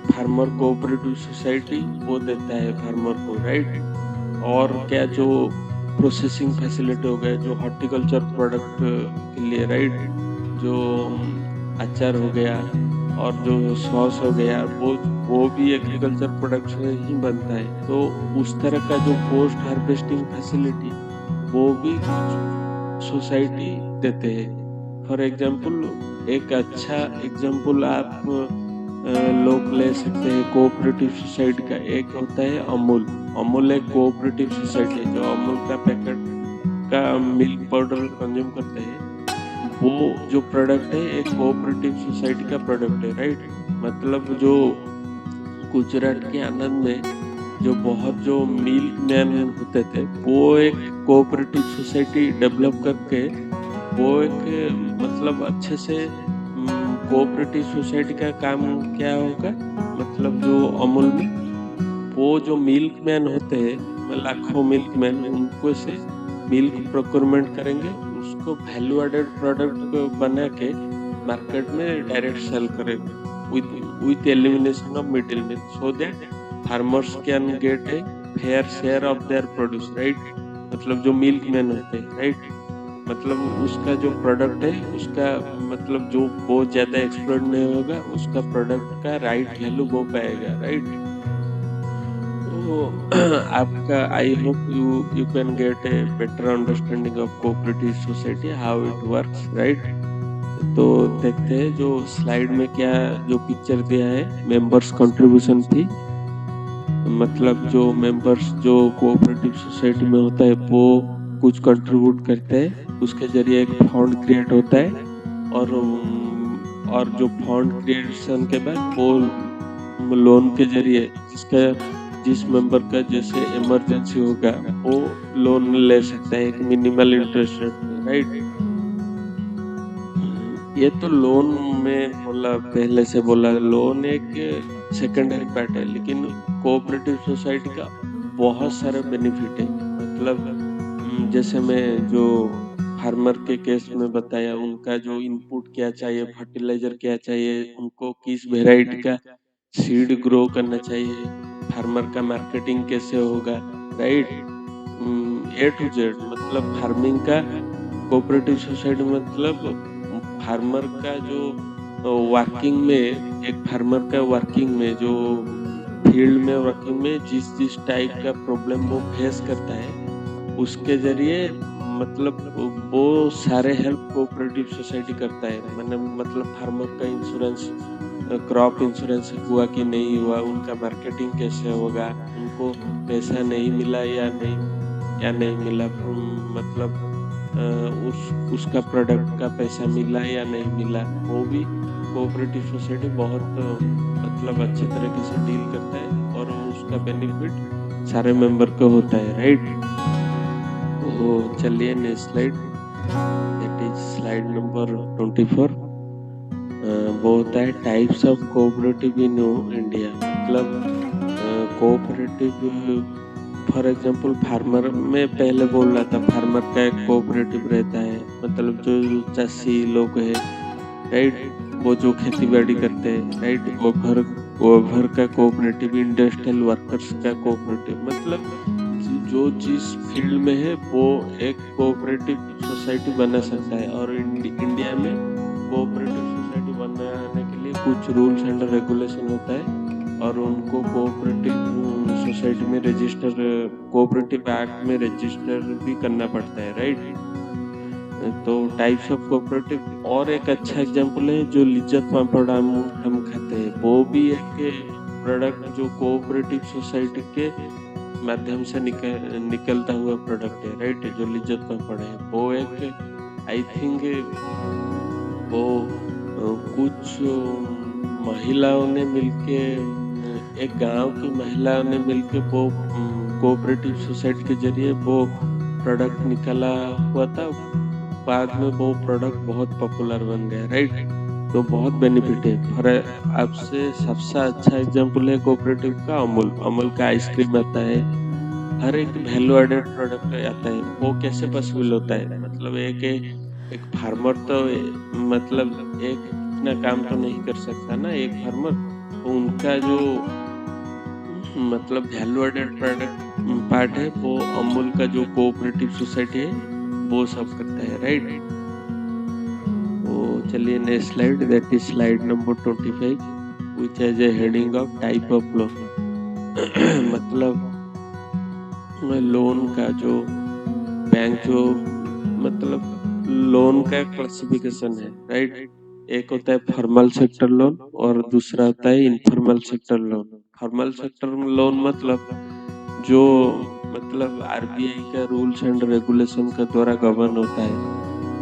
D: फार्मर कोऑपरेटिव सोसाइटी वो देता है फार्मर को, राइट। और क्या, जो प्रोसेसिंग फैसिलिटी हो गया, जो हॉर्टिकल्चर प्रोडक्ट के लिए, राइट, जो अचार हो गया और जो सॉस हो गया, वो भी एग्रीकल्चर प्रोडक्ट से ही बनता है। तो उस तरह का जो पोस्ट हार्वेस्टिंग फैसिलिटी वो भी सोसाइटी देते हैं। फॉर एग्जांपल एक अच्छा एग्जांपल आप लोग ले सकते हैं कोऑपरेटिव सोसाइटी का। एक होता है अमूल एक कोऑपरेटिव सोसाइटी है, जो अमूल का पैकेट का मिल्क पाउडर कंज्यूम करते हैं, वो जो प्रोडक्ट है एक कोऑपरेटिव सोसाइटी का प्रोडक्ट है, राइट। मतलब जो गुजरात के आनंद में जो मिल्क मैन होते थे, वो एक कोऑपरेटिव सोसाइटी डेवलप करके वो एक मतलब अच्छे से कोऑपरेटिव सोसाइटी का काम क्या होगा, मतलब जो अमूल में वो जो मिल्क मैन होते हैं, लाखों मिल्क मैन, उनको से मिल्क प्रोक्योरमेंट करेंगे, उसको वैल्यू एडेड प्रोडक्ट बना के मार्केट में डायरेक्ट सेल करेंगे with elimination of middlemen, so that farmers can get a fair share of their produce, right? मतलब जो मिल्क मैन होते हैं, राइट, मतलब उसका जो प्रोडक्ट है उसका मतलब जो बहुत ज्यादा एक्सप्लोर नहीं होगा, उसका प्रोडक्ट का राइट वैल्यू वो पाएगा, राइट। तो आपका I hope you can get a better understanding of cooperative society, how it works, right. तो देखते हैं जो स्लाइड में क्या जो पिक्चर दिया है, मेंबर्स कंट्रीब्यूशन फी, मतलब जो मेंबर्स जो कोऑपरेटिव सोसाइटी में होता है वो कुछ कंट्रीब्यूट करते हैं, उसके जरिए एक फंड क्रिएट होता है, और जो फंड क्रिएशन के बाद वो लोन के जरिए जिस मेंबर का जैसे इमरजेंसी होगा वो लोन ले सकता है एक मिनिमल इंटरेस्ट रेट में, राइट। ये तो लोन में बोला, पहले से बोला, लोन एक सेकेंडरी पार्ट है, लेकिन कोऑपरेटिव सोसाइटी का बहुत सारे बेनिफिट है। मतलब जैसे मैं जो फार्मर के केस में बताया, उनका जो इनपुट क्या चाहिए, फर्टिलाइजर क्या चाहिए, उनको किस वेराइटी का सीड ग्रो करना चाहिए, फार्मर का मार्केटिंग कैसे होगा, राइट, ए टू जेड, मतलब फार्मिंग का कोऑपरेटिव सोसाइटी मतलब फार्मर का जो वर्किंग में, एक फार्मर का वर्किंग में जो फील्ड में वर्किंग में जिस टाइप का प्रॉब्लम वो फेस करता है, उसके जरिए मतलब वो सारे हेल्प कोऑपरेटिव सोसाइटी करता है। मतलब फार्मर का इंश्योरेंस, क्रॉप इंश्योरेंस हुआ कि नहीं हुआ, उनका मार्केटिंग कैसे होगा, उनको पैसा नहीं मिला या नहीं मिला, मतलब उसका प्रोडक्ट का पैसा मिला या नहीं मिला, वो भी कोऑपरेटिव सोसाइटी बहुत मतलब अच्छे तरीके से डील करता है, और उसका बेनिफिट सारे मेंबर को होता है, राइट। तो चलिए next slide, that is slide number 24। वो होता है types of cooperative in India. मतलब कोऑपरेटिव फॉर एग्जांपल फार्मर में पहले बोल रहा था, फार्मर का एक कोऑपरेटिव रहता है, मतलब जो चाषी लोग है, राइट, वो जो खेती बाड़ी करते हैं, राइट, वो घर का कोऑपरेटिव, इंडस्ट्रियल वर्कर्स का कोऑपरेटिव, मतलब जो जिस फील्ड में है वो एक कोऑपरेटिव सोसाइटी बना सकता है। और इंडिया में कोऑपरेटिव सोसाइटी बनाने के लिए कुछ रूल्स एंड रेगुलेशन होता है, और उनको कोऑपरेटिव सोसाइटी में रजिस्टर, कोऑपरेटिव एक्ट में रजिस्टर भी करना पड़ता है, राइट। तो टाइप्स ऑफ कोऑपरेटिव, और एक अच्छा एग्जांपल है जो लिज्जत पापड़ हम खाते हैं, वो भी एक प्रोडक्ट जो कोऑपरेटिव सोसाइटी के माध्यम से निकलता हुआ प्रोडक्ट है, राइट, जो लिज्जत पापड़ है। वो एक आई थिंक वो कुछ महिलाओं ने मिलके, एक गांव की महिलाओं ने मिलके वो कोऑपरेटिव सोसाइटी के जरिए वो प्रोडक्ट निकाला हुआ था, बाद में वो प्रोडक्ट बहुत पॉपुलर बन गया, राइट। तो बहुत बेनिफिट है। पर आपसे सबसे अच्छा एग्जांपल है कोऑपरेटिव का अमूल का आइसक्रीम आता है, हर एक वैल्यू एडेड प्रोडक्ट आता है। वो कैसे पॉसिबल होता है, मतलब एक फार्मर तो मतलब एक इतना काम तो नहीं कर सकता ना एक फार्मर, तो उनका जो मतलब वैल्यू एडेड प्रोडक्ट पार्ट है वो अमूल का जो कोऑपरेटिव सोसाइटी है वो सब करता है, राइट। तो चलिए next slide, that is slide number 25 which has a heading of type of loan. मतलब लोन का जो बैंक जो मतलब लोन का क्लासिफिकेशन है, राइट। एक होता है फॉर्मल सेक्टर लोन और दूसरा होता है informal sector loan. Formal sector loan मतलब जो मतलब आरबीआई का रूल्स एंड रेगुलेशन के द्वारा गवर्न होता है,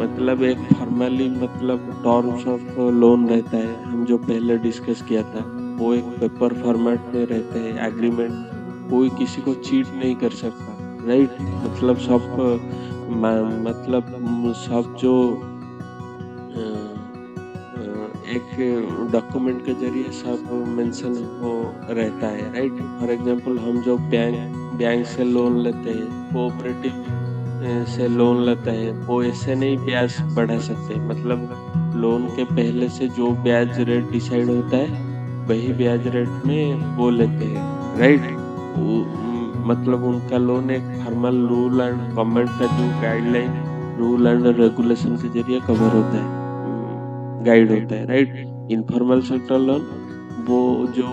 D: मतलब एक फॉर्मली मतलब टर्म्स ऑफ लोन रहता है, हम जो पहले डिस्कस किया था। वो एक पेपर फॉर्मेट में रहते हैं एग्रीमेंट, कोई किसी को चीट नहीं कर सकता, राइट। मतलब सब जो एक डॉक्यूमेंट के जरिए सब मेंशन हो रहता है, राइट। फॉर एग्जांपल हम जो बैंक से लोन लेते हैं, कोऑपरेटिव से लोन लेते हैं, वो ऐसे नहीं ब्याज बढ़ा सकते। मतलब लोन के पहले से जो ब्याज रेट डिसाइड होता है वही ब्याज रेट में वो लेते हैं, राइट। मतलब उनका लोन एक फॉर्मल रूल एंड गवर्नमेंट का जो गाइडलाइन रूल एंड रेगुलेशन के जरिए कवर होता है, गाइड होता है, राइट। इनफॉर्मल सेक्टर लोन वो जो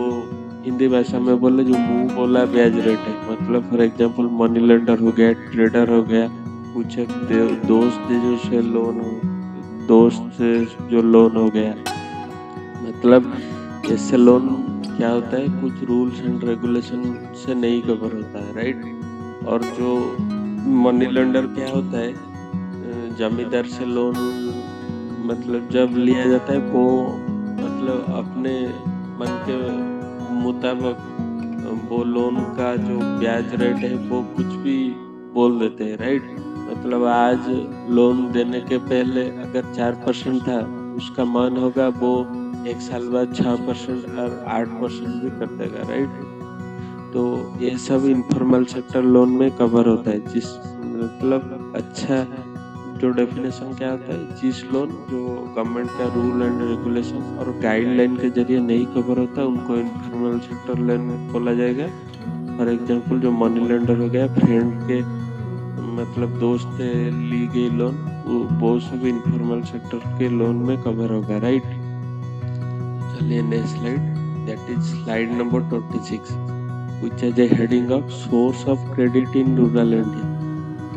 D: हिंदी भाषा में बोले जो मुंह बोला ब्याज रेट है। मतलब फॉर एग्जांपल मनी लेंडर हो गया, ट्रेडर हो गया, कुछ दोस्त से जो लोन हो गया। मतलब ऐसे लोन क्या होता है, कुछ रूल्स एंड रेगुलेशन से नहीं कवर होता है, राइट। और जो मनी लेंडर क्या होता है, जमींदार से लोन मतलब जब लिया जाता है वो मतलब अपने मन के मुताबिक वो लोन का जो ब्याज रेट है वो कुछ भी बोल देते हैं, राइट। मतलब आज लोन देने के पहले अगर 4% था, उसका मान होगा वो एक साल बाद 6% और 8% भी कर देगा, राइट। तो ये सब इनफॉर्मल सेक्टर लोन में कवर होता है। जिस मतलब अच्छा जो डेफिनेशन क्या होता है, जिस लोन जो गवर्नमेंट का रूल एंड रेगुलेशन और गाइडलाइन के जरिए नहीं कवर होता उनको इनफॉर्मल सेक्टर लोन बोला जाएगा। फॉर एग्जांपल जो मनी लेंडर हो गया, फ्रेंड के मतलब दोस्त से ली गई लोन, वो सब इनफॉर्मल सेक्टर के लोन में कवर होगा, राइट। चलिए next slide, that is slide number 26 which has a heading of source of credit in rural India.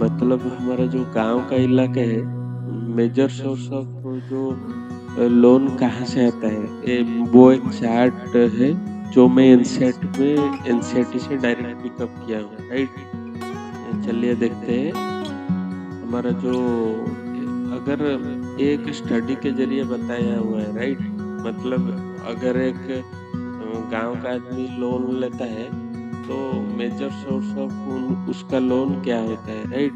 D: मतलब हमारा जो गांव का इलाका है, मेजर सोर्स ऑफ जो लोन कहाँ से आता है, वो एक चार्ट है जो मैं एनसीईआरटी से डायरेक्ट पिकअप किया हूँ, राइट। चलिए देखते हैं हमारा जो अगर एक स्टडी के जरिए बताया हुआ है, राइट। मतलब अगर एक गांव का आदमी लोन लेता है तो मेजर सोर्स ऑफ उसका लोन क्या होता है, right.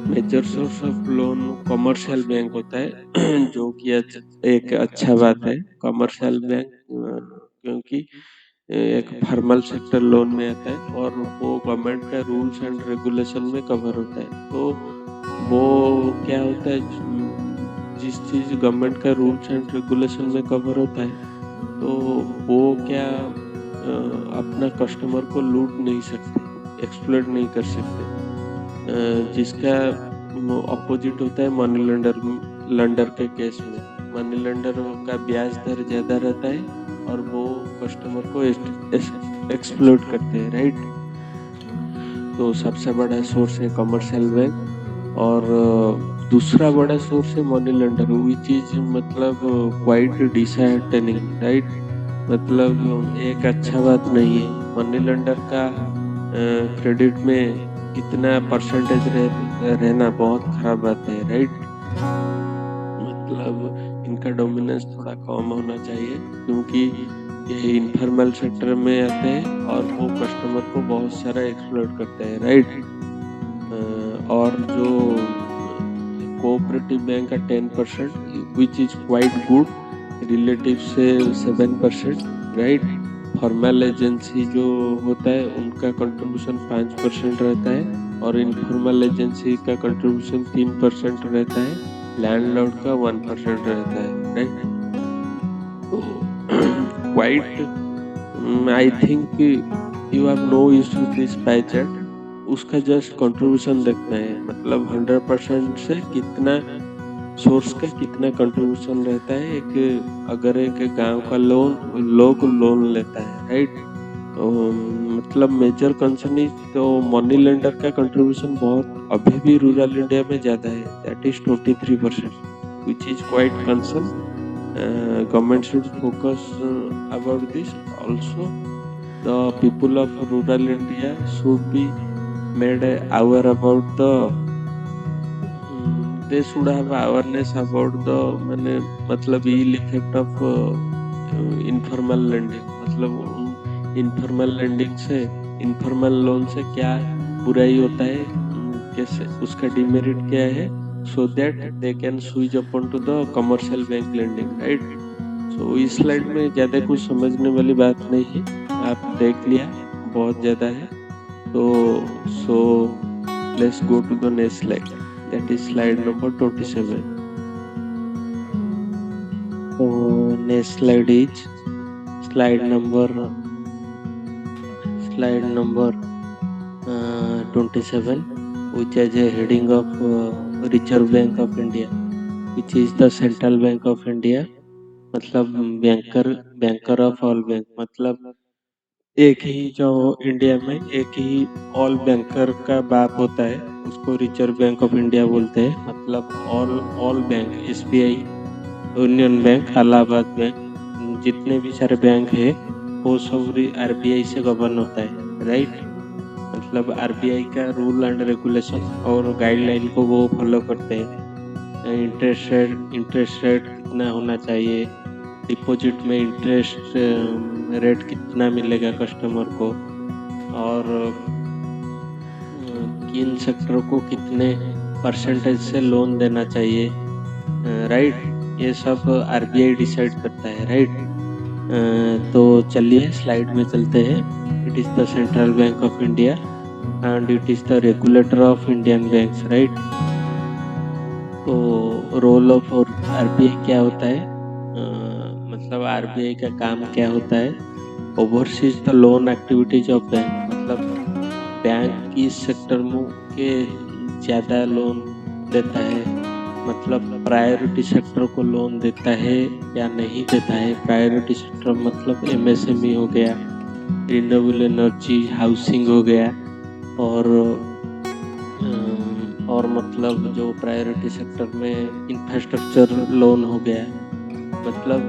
D: Major source of loan commercial bank होता है जो कि एक अच्छा बात है कमर्शियल बैंक, क्योंकि एक फॉर्मल सेक्टर लोन में आता है और वो गवर्नमेंट का रूल्स एंड रेगुलेशन में कवर होता है। तो वो क्या होता है, जिस चीज गवर्नमेंट का रूल्स एंड रेगुलेशन में कवर होता है तो वो क्या अपना कस्टमर को लूट नहीं सकते, एक्सप्लॉइट नहीं कर सकते। जिसका अपोजिट होता है मनी लेंडर के केस में। मनी लेंडर का ब्याज दर ज्यादा रहता है और वो कस्टमर को एक्सप्लॉइट करते हैं, राइट। तो सबसे बड़ा सोर्स है कमर्शियल बैंक और दूसरा बड़ा सोर्स है मनी लेंडर, विच इज मतलब क्वाइट डिसहार्टनिंग, राइट। मतलब एक अच्छा बात नहीं है। मनी लेंडर का क्रेडिट में कितना परसेंटेज रहना बहुत खराब बात है, राइट। मतलब इनका डोमिनेंस थोड़ा कम होना चाहिए क्योंकि ये इनफॉर्मल सेक्टर में आते हैं और वो कस्टमर को बहुत सारा एक्सप्लॉइट करते हैं, राइट। और जो कोऑपरेटिव बैंक का 10% which is quite good, relative से 7%, राइट। फॉर्मल एजेंसी जो होता है उनका कंट्रीब्यूशन 5% रहता है और इनफॉर्मल एजेंसी का कंट्रीब्यूशन 3% रहता है, लैंडलॉर्ड का 1% रहता है, right. Quite I think you have no issue this pie chart, उसका जस्ट कंट्रीब्यूशन देखना है। मतलब 100% से कितना सोर्स का कितना कंट्रीब्यूशन रहता है अगर एक गांव का लोन लेता है, राइट। तो मतलब मेजर कंसर्न इज तो मनी लेंडर का कंट्रीब्यूशन बहुत अभी भी रूरल इंडिया में ज्यादा है, that is 23%, which is quite concern. Government should focus about this also. The people of rural India should be made aware about they should have awareness about the मैंने मतलब ill effect of informal lending, मतलब informal lending से informal loan से क्या बुराई होता है, कैसे उसका demerit क्या है, so that they can switch upon to the commercial bank lending, right? So इस स्लाइड में ज़्यादा कुछ समझने वाली बात नहीं है, आप देख लिया बहुत ज़्यादा है, तो so let's go to the next slide, that is slide number 27. So next slide is slide number 27, which has a heading of Reserve Bank of India, which is the central bank of India, मतलब banker of all bank, मतलब एक ही जो India में एक ही all banker का बाप होता है, उसको रिजर्व बैंक ऑफ इंडिया बोलते हैं, मतलब all bank, SBI, union bank, Allahabad bank, जितने भी सारे बैंक है वो सब आरबीआई से गवर्न होता है, राइट? मतलब आरबीआई का रूल एंड रेगुलेशन और गाइडलाइन को वो फॉलो करते हैं। इंटरेस्ट रेट कितना होना चाहिए, डिपॉजिट में इंटरेस्ट रेट कितना मिलेगा कस्टमर को, और किन सेक्टर को कितने परसेंटेज से लोन देना चाहिए, राइट? ये सब आरबीआई डिसाइड करता है, राइट? तो चलिए स्लाइड में चलते हैं। It is the central bank of India and it is the regulator of Indian banks, right? तो रोल ऑफ आरबीआई क्या होता है, मतलब आरबीआई का काम क्या होता है? Overseas the loan activities of bank, मतलब बैंक किस सेक्टर में के ज़्यादा लोन देता है, मतलब प्रायोरिटी सेक्टर को लोन देता है या नहीं देता है। प्रायोरिटी सेक्टर मतलब एमएसएमई हो गया, रिन्यूएबल एनर्जी, हाउसिंग हो गया, और मतलब जो प्रायोरिटी सेक्टर में इंफ्रास्ट्रक्चर लोन हो गया, मतलब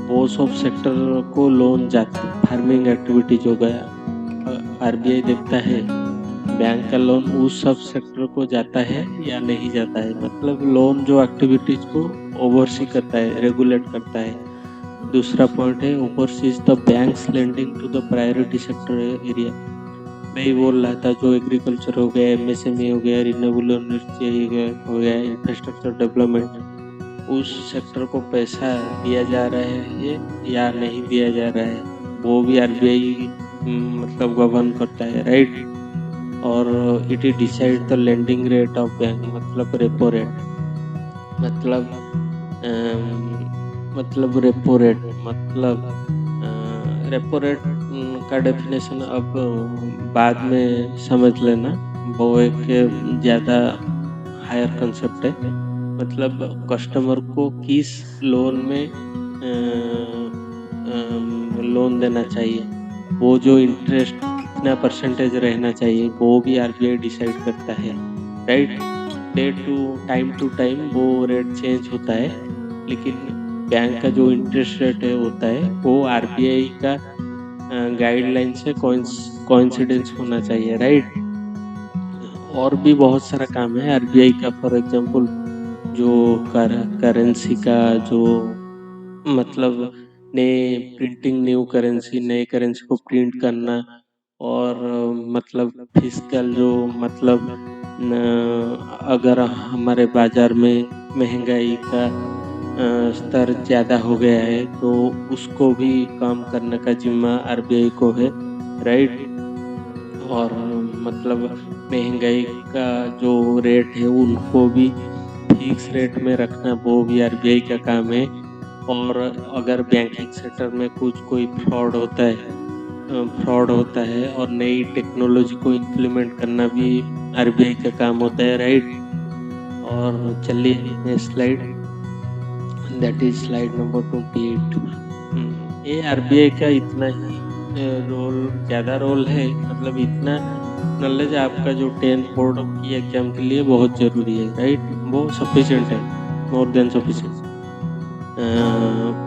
D: वो सब सेक्टर को लोन जाता है। फार्मिंग एक्टिविटीज हो गया, आरबीआई देखता है बैंक का लोन उस सब सेक्टर को जाता है या नहीं जाता है, मतलब लोन जो एक्टिविटीज को ओवरसी करता है, रेगुलेट करता है। दूसरा पॉइंट है overseas the banks lending to the priority sector area. मैं ही बोल रहा था, जो एग्रीकल्चर हो गया, एमएसएमई हो गया, रिन्यूएबल एनर्जी हो गया, इंफ्रास्ट्रक्चर डेवलपमेंट, उस सेक्टर को पैसा दिया जा रहा है या नहीं दिया जा रहा है, वो भी आरबीआई मतलब गवर्न करता है, राइट? और it decide the lending rate of bank, मतलब रेपो रेट, मतलब रेपो रेट, मतलब रेपो रेट का डेफिनेशन अब बाद में समझ लेना, वो एक ज़्यादा हायर कंसेप्ट है। मतलब कस्टमर को किस लोन में लोन देना चाहिए, वो जो इंटरेस्ट कितना परसेंटेज रहना चाहिए, वो भी आरबीआई डिसाइड करता है, राइट? टाइम टू टाइम वो रेट चेंज होता है, लेकिन बैंक का जो इंटरेस्ट रेट है होता है वो आरबीआई का गाइडलाइन से कोइंसिडेंस होना चाहिए, राइट? और भी बहुत सारा काम है आरबीआई का, फॉर एग्जांपल जो करेंसी का जो मतलब न्यू करेंसी को प्रिंट करना, और मतलब फिस्कल जो मतलब अगर हमारे बाजार में महंगाई का स्तर ज़्यादा हो गया है तो उसको भी कम करने का जिम्मा आरबीआई को है, राइट? और मतलब महंगाई का जो रेट है उनको भी फिक्स रेट में रखना, वो भी आरबीआई का काम है। और अगर बैंकिंग सेक्टर में कोई फ्रॉड होता है और नई टेक्नोलॉजी को इम्प्लीमेंट करना भी आरबीआई का काम होता है, राइट? और चलिए next slide, that is slide number 28। ये आरबीआई का इतना ही ज़्यादा रोल है, मतलब इतना नॉलेज आपका जो 10th बोर्ड की एग्जाम के लिए बहुत ज़रूरी है, राइट? वो सफिशिएंट है, मोर देन सफिशिएंट।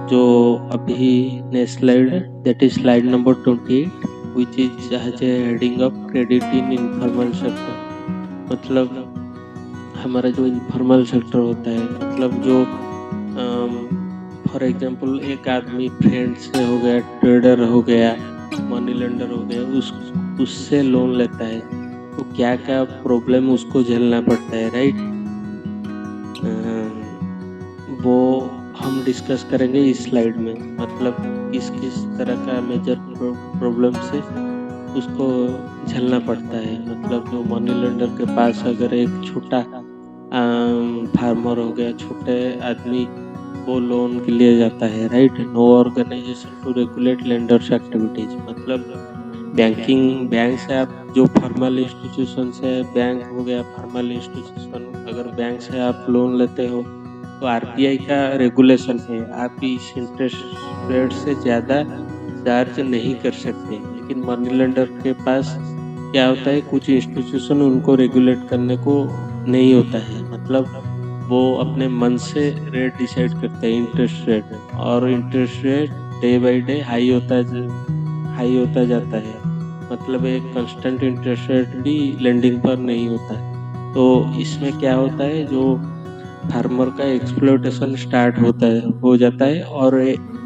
D: जो अभी नेक्स्ट स्लाइड है, that is slide number 28, which is has a heading of credit in informal sector. मतलब हमारा जो इनफॉर्मल सेक्टर होता है, मतलब जो फॉर एग्जांपल एक आदमी फ्रेंड से हो गया, ट्रेडर हो गया, मनी लेंडर हो गया, उससे लोन लेता है, तो क्या क्या प्रॉब्लम उसको झेलना पड़ता है, राइट? वो हम डिस्कस करेंगे इस स्लाइड में, मतलब किस किस तरह का मेजर प्रॉब्लम से उसको झेलना पड़ता है। मतलब जो मनी लेंडर के पास अगर एक छोटा फार्मर हो गया, छोटे आदमी, वो लोन के लिए जाता है, right? No organisation to regulate lenders activities, मतलब बैंक से आप जो फॉर्मल इंस्टीट्यूशन से, बैंक हो गया फॉर्मल इंस्टीट्यूशन, अगर बैंक से आप लोन लेते हो तो आरबीआई का रेगुलेशन है, आप इस इंटरेस्ट रेट से ज़्यादा चार्ज नहीं कर सकते। लेकिन मनी लेंडर के पास क्या होता है, कुछ इंस्टीट्यूशन उनको रेगुलेट करने को नहीं होता है, मतलब वो अपने मन से रेट डिसाइड करते हैं, इंटरेस्ट रेट, और interest rate day by day high होता जाता है। मतलब एक कांस्टेंट इंटरेस्ट रेट भी लेंडिंग पर नहीं होता है। तो इसमें क्या होता है, जो फार्मर का एक्सप्लॉयटेशन स्टार्ट हो जाता है, और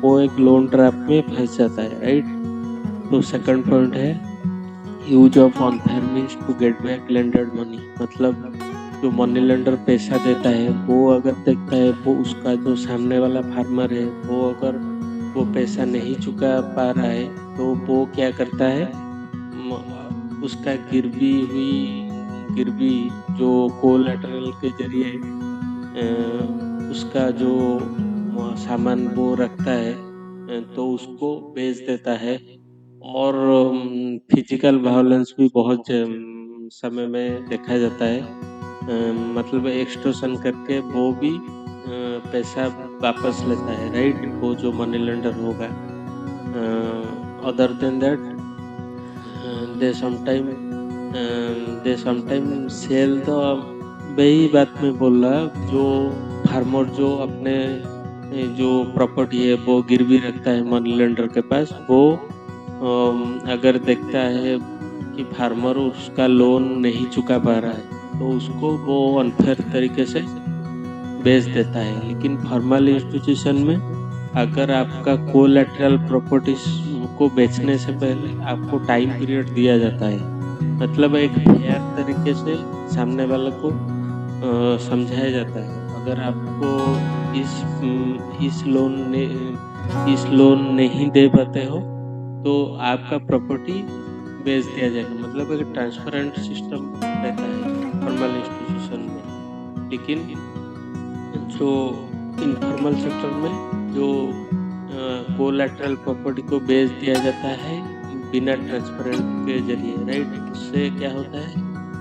D: वो एक लोन ट्रैप में फंस जाता है, राइट? तो सेकंड पॉइंट है use of unfair means to get back lender's money, मतलब जो मनी लेंडर पैसा देता है, वो अगर देखता है वो उसका जो सामने वाला फार्मर है, वो अगर वो पैसा नहीं चुका पा रहा है, तो वो क्या करता है, उसका गिरवी जो कोलैटरल के जरिए उसका जो सामान वो रखता है, तो उसको बेच देता है। और फिजिकल वायलेंस भी बहुत समय में देखा जाता है, मतलब एक्सटॉर्शन करके वो भी पैसा वापस लेता है, राइट? वो जो मनी लेंडर होगा। Other than that they sometime sell the, वही बात मैं बोल रहा, जो फार्मर जो अपने जो प्रॉपर्टी है वो गिरवी रखता है मनी लेंडर के पास, वो अगर देखता है कि फार्मर उसका लोन नहीं चुका पा रहा है, तो उसको वो अनफेयर तरीके से बेच देता है। लेकिन फॉर्मल इंस्टीट्यूशन में अगर आपका कोलैटरल प्रॉपर्टीज को बेचने से पहले आपको टाइम पीरियड दिया जाता है, मतलब एक फेयर तरीके से सामने वाले को समझाया जाता है, अगर आपको इस लोन नहीं दे पाते हो तो आपका प्रॉपर्टी बेच दिया जाएगा, मतलब एक ट्रांसपेरेंट सिस्टम रहता है फॉर्मल इंस्टीट्यूशन में। लेकिन जो इनफॉर्मल सेक्टर में जो कोलैटरल प्रॉपर्टी को बेच दिया जाता है बिना ट्रांसपेरेंट के जरिए, राइट? उससे क्या होता है,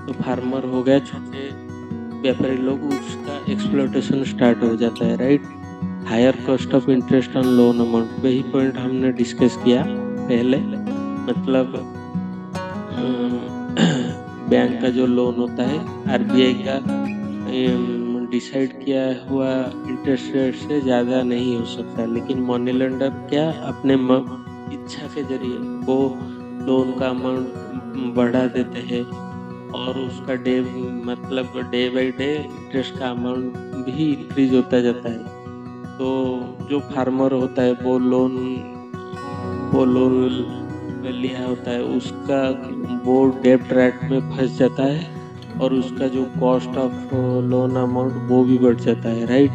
D: तो फार्मर हो गया, छोटे व्यापारी लोग, उसका एक्सप्लॉयटेशन स्टार्ट हो जाता है, right? Higher cost of interest on loan amount, वही पॉइंट हमने डिस्कस किया पहले, मतलब बैंक का जो लोन होता है आरबीआई का डिसाइड किया हुआ इंटरेस्ट रेट से ज़्यादा नहीं हो सकता, लेकिन मनी लेंडर क्या अपने इच्छा के जरिए वो लोन का अमाउंट बढ़ा देते हैं, और उसका मतलब डे बाय डे इंटरेस्ट का अमाउंट भी इंक्रीज होता जाता है। तो जो फार्मर होता है वो लोन लिया होता है, उसका वो डेब्ट रेट में फंस जाता है, और उसका जो कॉस्ट ऑफ लोन अमाउंट वो भी बढ़ जाता है, राइट?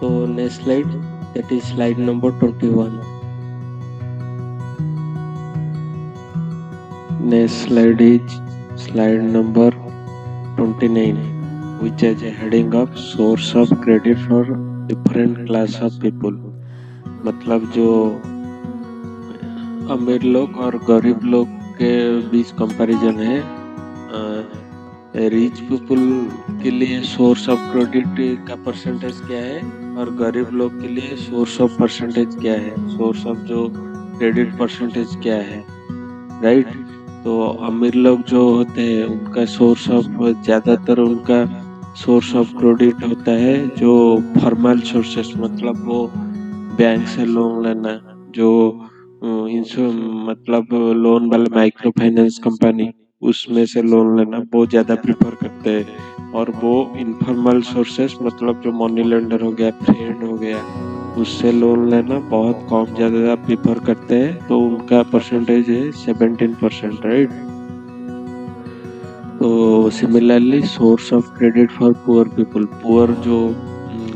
D: तो next slide, that is slide number 21। Next slide is slide number 29, which has a heading of source of credit for different class of people, मतलब जो अमीर लोग और गरीब लोग के बीच कंपैरिजन है। रिच पीपल के लिए सोर्स ऑफ क्रेडिट का परसेंटेज क्या है, और गरीब लोग के लिए सोर्स ऑफ परसेंटेज क्या है, सोर्स ऑफ जो क्रेडिट परसेंटेज क्या है, राइट? तो अमीर लोग जो होते हैं उनका सोर्स ऑफ, ज़्यादातर उनका सोर्स ऑफ क्रेडिट होता है जो फॉर्मल सोर्सेस, मतलब वो बैंक से लोन लेना, जो मतलब लोन वाले माइक्रो फाइनेंस कंपनी, उसमें से लोन लेना वो ज़्यादा प्रिफर करते हैं। और वो इनफॉर्मल सोर्सेस मतलब जो मनी लेंडर हो गया, फ्रेंड हो गया, उससे लोन लेना बहुत कम ज़्यादा प्रिफर करते हैं। तो उनका परसेंटेज है 17%, राइट। तो similarly source of credit for poor people, poor जो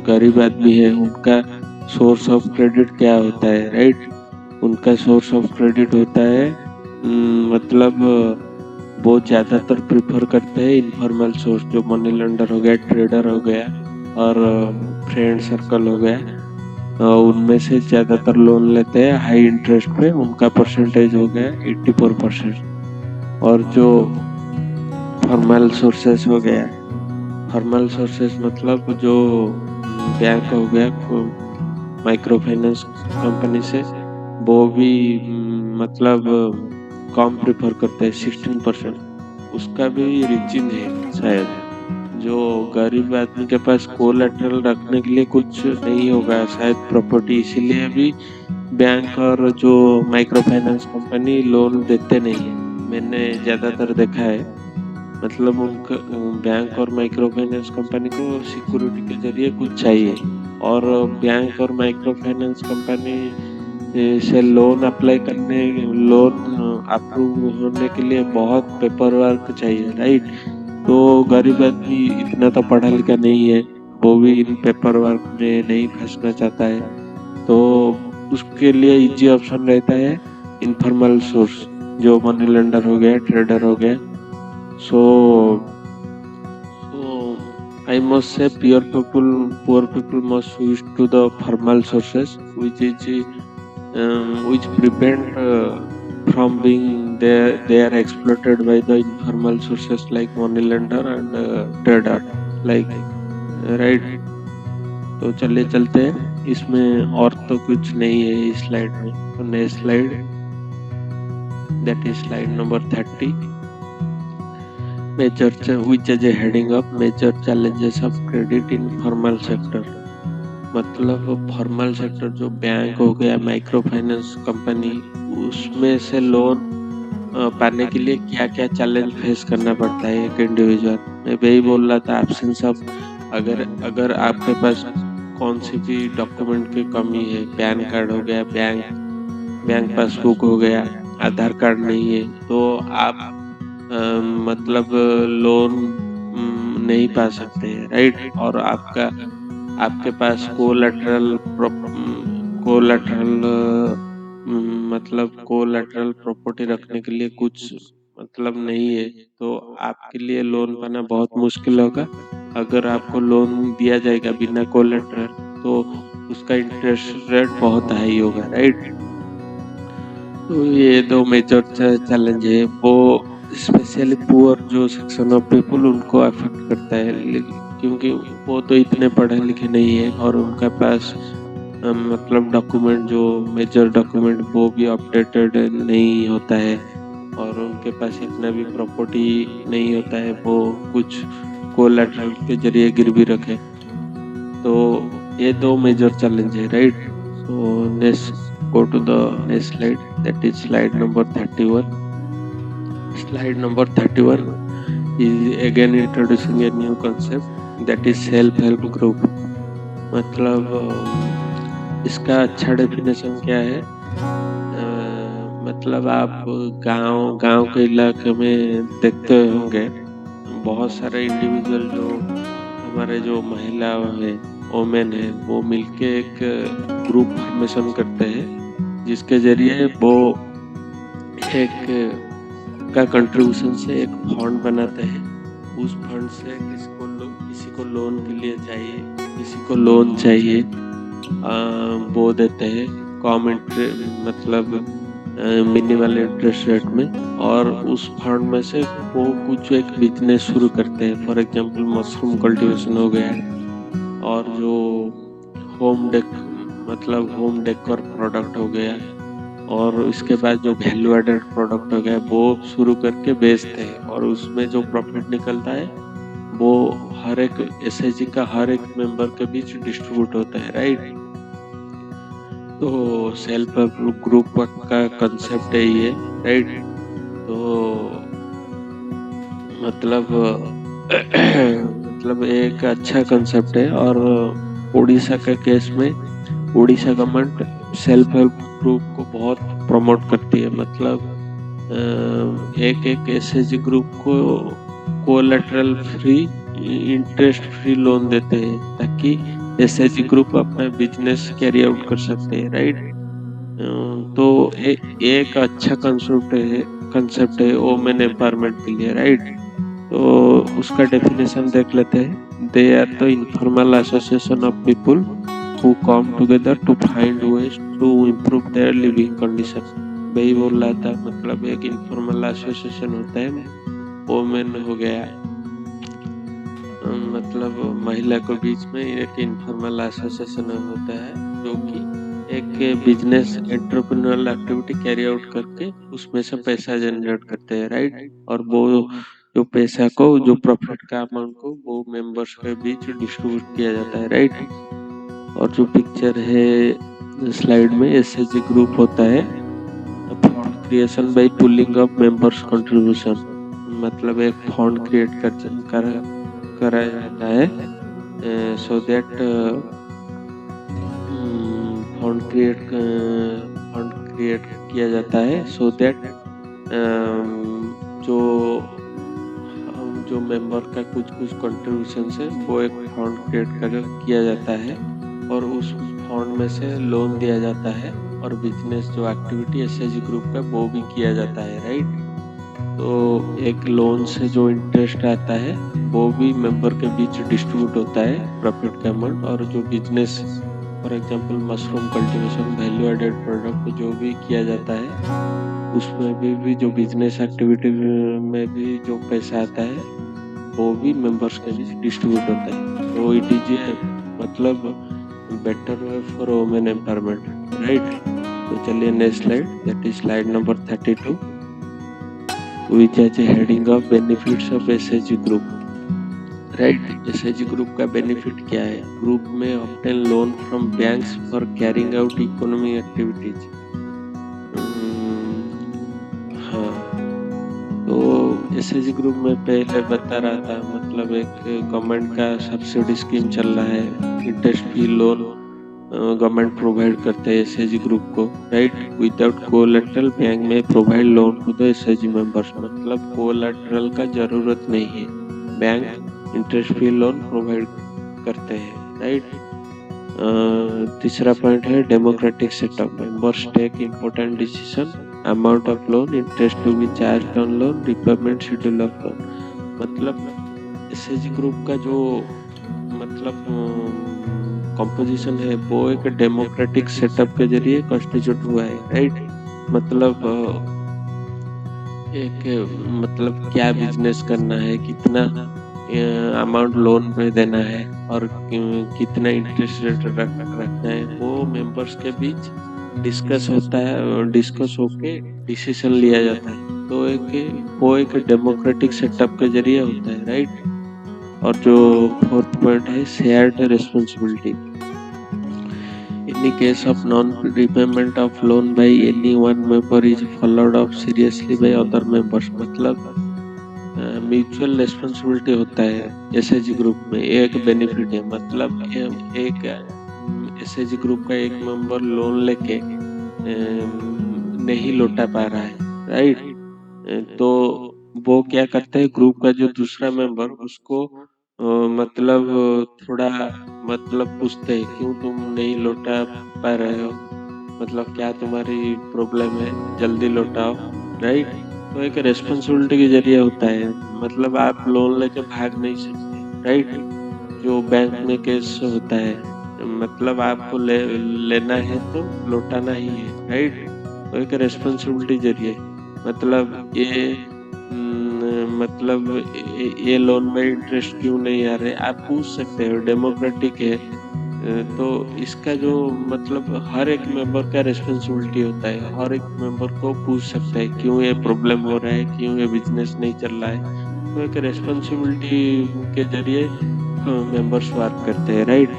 D: गरीब आदमी है उनका सोर्स ऑफ क्रेडिट क्या होता है, राइट। उनका सोर्स ऑफ क्रेडिट होता है मतलब वो ज़्यादातर प्रिफर करते हैं इनफॉर्मल सोर्स, जो मनी लेंडर हो गया, ट्रेडर हो गया और फ्रेंड सर्कल हो गया। उनमें से ज़्यादातर लोन लेते हैं हाई इंटरेस्ट पे। उनका परसेंटेज हो गया 84%। और जो फॉर्मल सोर्सेस हो गया, फॉर्मल सोर्सेस मतलब जो बैंक हो गया, माइक्रो फाइनेंस कंपनी से, वो भी मतलब कम प्रेफर करते हैं 16%। उसका भी रीजन है शायद, जो गरीब आदमी के पास कोलैटरल रखने के लिए कुछ नहीं होगा शायद प्रॉपर्टी, इसीलिए भी बैंक और जो माइक्रो फाइनेंस कंपनी लोन देते नहीं है। मैंने ज़्यादातर देखा है, मतलब उनका बैंक और माइक्रो फाइनेंस कंपनी को सिक्योरिटी के जरिए कुछ चाहिए, और बैंक और माइक्रो फाइनेंस कंपनी से लोन अप्लाई करने, लोन अप्रूव होने के लिए बहुत पेपर वर्क चाहिए, राइट। तो गरीब आदमी इतना तो पढ़ा लिखा नहीं है, वो भी इन पेपर वर्क में नहीं फंसना चाहता है, तो उसके लिए इजी ऑप्शन रहता है इनफॉर्मल सोर्स, जो मनी लेंडर हो गया, ट्रेडर हो गया। So I must say poor people must switch to the formal sources, which prevent from being they are exploited by the informal sources like money lender and trader, like right। तो चलिए चलते हैं, इसमें और तो कुछ नहीं है इस स्लाइड में। तो next slide, that is slide number 30, which is a heading of major challenges of credit in formal sector। मतलब फॉर्मल सेक्टर जो बैंक हो गया, माइक्रो फाइनेंस कंपनी, उसमें से लोन पाने के लिए क्या क्या चैलेंज फेस करना पड़ता है एक इंडिविजुअल। मैं वही बोल रहा था, एब्सेंस ऑफ, अगर आपके पास कौन सी भी डॉक्यूमेंट की कमी है, पैन कार्ड हो गया, बैंक पासबुक हो गया, आधार कार्ड नहीं है, तो आप मतलब लोन नहीं पा सकते हैं, राइट। और आपके पास कोलैटरल मतलब कोलैटरल प्रॉपर्टी रखने के लिए कुछ मतलब नहीं है, तो आपके लिए लोन पाना बहुत मुश्किल होगा। अगर आपको लोन दिया जाएगा बिना कोलैटरल, तो उसका इंटरेस्ट रेट बहुत हाई होगा, राइट। तो ये दो मेजर चैलेंज है, वो स्पेशली पुअर जो सेक्शन ऑफ पीपल उनको अफेक्ट करता है, क्योंकि वो तो इतने पढ़े लिखे नहीं है और उनके पास मतलब डॉक्यूमेंट, जो मेजर डॉक्यूमेंट, वो भी अपडेटेड नहीं होता है, और उनके पास इतना भी प्रॉपर्टी नहीं होता है वो कुछ कोलैटरल के जरिए गिरवी रखे। तो ये दो मेजर चैलेंज है, right. So next, go to the next slide, that is slide number 31। Slide number 31 is again introducing a new concept, that is self help group। मतलब इसका अच्छा डेफिनेशन क्या है, मतलब आप गांव के इलाके में देखते होंगे बहुत सारे इंडिविजुअल, जो हमारे जो महिला है, वोमेन है, वो मिलके एक ग्रुप फॉर्मेशन करते हैं, जिसके जरिए वो एक का कंट्रीब्यूशन से एक फंड बनाते हैं। उस फंड से किसी को लोन के लिए चाहिए, किसी को लोन चाहिए, वो देते हैं कम इंटरेस्ट, मतलब मिनिमल इंटरेस्ट रेट में, और उस फंड में से वो कुछ एक बिजनेस शुरू करते हैं। फॉर एग्जांपल मशरूम कल्टीवेशन हो गया, और जो होम डेकोर प्रोडक्ट हो गया, और इसके बाद जो वैल्यू एडेड प्रोडक्ट हो गया वो शुरू करके बेचते हैं, और उसमें जो प्रॉफिट निकलता है वो हर एक एसएचजी का हर एक मेंबर के बीच डिस्ट्रीब्यूट होता है, राइट। तो सेल्फ हेल्प ग्रुप का कंसेप्ट है ये, राइट। तो मतलब मतलब एक अच्छा कंसेप्ट है। और उड़ीसा के केस में Orissa government self help group को बहुत प्रमोट करती है। मतलब एक एक एसएचजी ग्रुप को collateral free, interest free loan देते हैं ताकि एसएचजी ग्रुप अपना बिजनेस कैरी आउट कर सकते हैं, राइट। तो एक अच्छा कंसेप्ट है वोमेन एम्पावरमेंट के लिए, राइट। तो उसका डेफिनेशन देख लेते हैं। They are the informal association of people who come together to find ways to improve their living condition। वही बोल रहा था, मतलब एक इनफॉर्मल एसोसिएशन होता है, वोमेन हो गया, मतलब महिला के बीच में एक इनफॉर्मल एसोसिएशन होता है जो कि एक business entrepreneurial activity carry out करके उसमें से पैसा जनरेट करते हैं, राइट। और वो जो पैसा को, जो प्रॉफिट का अमाउंट को वो मेंबर्स के बीच डिस्ट्रीब्यूट किया जाता है, राइट। और जो पिक्चर है स्लाइड में, एसएचजी ग्रुप होता है fund creation bye pulling of members contribution. मतलब एक फंड क्रिएट करा जाता है सो दैट फंड क्रिएट किया जाता है सो दैट जो जो मेंबर का कुछ कंट्रीब्यूशन से वो एक फंड क्रिएट किया जाता है और उस फंड में से लोन दिया जाता है और बिजनेस जो एक्टिविटी एसएचजी ग्रुप का वो भी किया जाता है, राइट। तो एक लोन से जो इंटरेस्ट आता है वो भी मेंबर के बीच डिस्ट्रीब्यूट होता है प्रॉफिट का अमाउंट। और जो business, for example mushroom cultivation, value added product जो भी किया जाता है उसमें भी जो बिजनेस एक्टिविटी में भी जो पैसा आता है वो भी मेंबर्स के बीच डिस्ट्रीब्यूट होता है। तो इट इज ए मतलब better way for women empowerment, right. तो चलिए next slide, that is slide number 32, which has a heading of benefits of SHG group, right. SHG group का बेनिफिट क्या है? ग्रुप में obtain loan from banks for carrying out economic activities. हाँ, तो SHG group में पहले बता रहा था, मतलब एक गवर्नमेंट का सब्सिडी स्कीम चल रहा है, interest free loan government provide करते हैं एसएचजी ग्रुप को, राइट। विदाउट कोलैटरल बैंक में provide loan to the SHG members. मतलब कोलैटरल का जरूरत नहीं है, bank interest free loan provide करते हैं, राइट। तीसरा पॉइंट है democratic setup. Members take important decision, amount of loan, interest to be charge on loan, repayment schedule of loan. मतलब एसएचजी ग्रुप का जो मतलब कंपोजिशन है वो एक डेमोक्रेटिक सेटअप के जरिए कॉन्स्टिट्यूट हुआ है, राइट। मतलब एक मतलब क्या बिजनेस करना है, कितना अमाउंट लोन में देना है और कितना इंटरेस्ट रेट रखना है, वो मेंबर्स के बीच डिस्कस होता है, डिस्कस होके डिसीजन लिया जाता है। तो वो एक डेमोक्रेटिक सेटअप के जरिए होता है, राइट। और जो फोर्थ पॉइंट है shared responsibility. In the case of non-repayment of loan by any one member is followed up seriously by other members। मतलब म्यूचुअल रिस्पॉन्सिबिलिटी होता है एसएचजी ग्रुप में। एक बेनिफिट है, मतलब एक एसएचजी ग्रुप का एक मेंबर लोन लेके नहीं लौटा पा रहा है, राइट। तो वो क्या करता है, ग्रुप का जो दूसरा मेंबर उसको मतलब थोड़ा मतलब पूछते हैं क्यों तुम नहीं लौटा पा रहे हो, मतलब क्या तुम्हारी प्रॉब्लम है, जल्दी लौटाओ, राइट। तो एक रेस्पॉन्सिबिलिटी के जरिए होता है। मतलब आप लोन लेके भाग नहीं सकते, राइट। जो बैंक में केस होता है, मतलब आपको लेना है तो लौटाना ही है, राइट। तो एक रेस्पॉन्सिबिलिटी जरिए मतलब ये लोन में इंटरेस्ट क्यों नहीं आ रहे आप पूछ सकते हो, डेमोक्रेटिक है। तो इसका जो मतलब हर एक मेंबर का रेस्पॉन्सिबिलिटी होता है, हर एक मेंबर को पूछ सकता है क्यों ये प्रॉब्लम हो रहा है, क्यों ये बिजनेस नहीं चल रहा है। तो एक रेस्पॉन्सिबिलिटी के जरिए मेंबर्स वर्क करते हैं, right.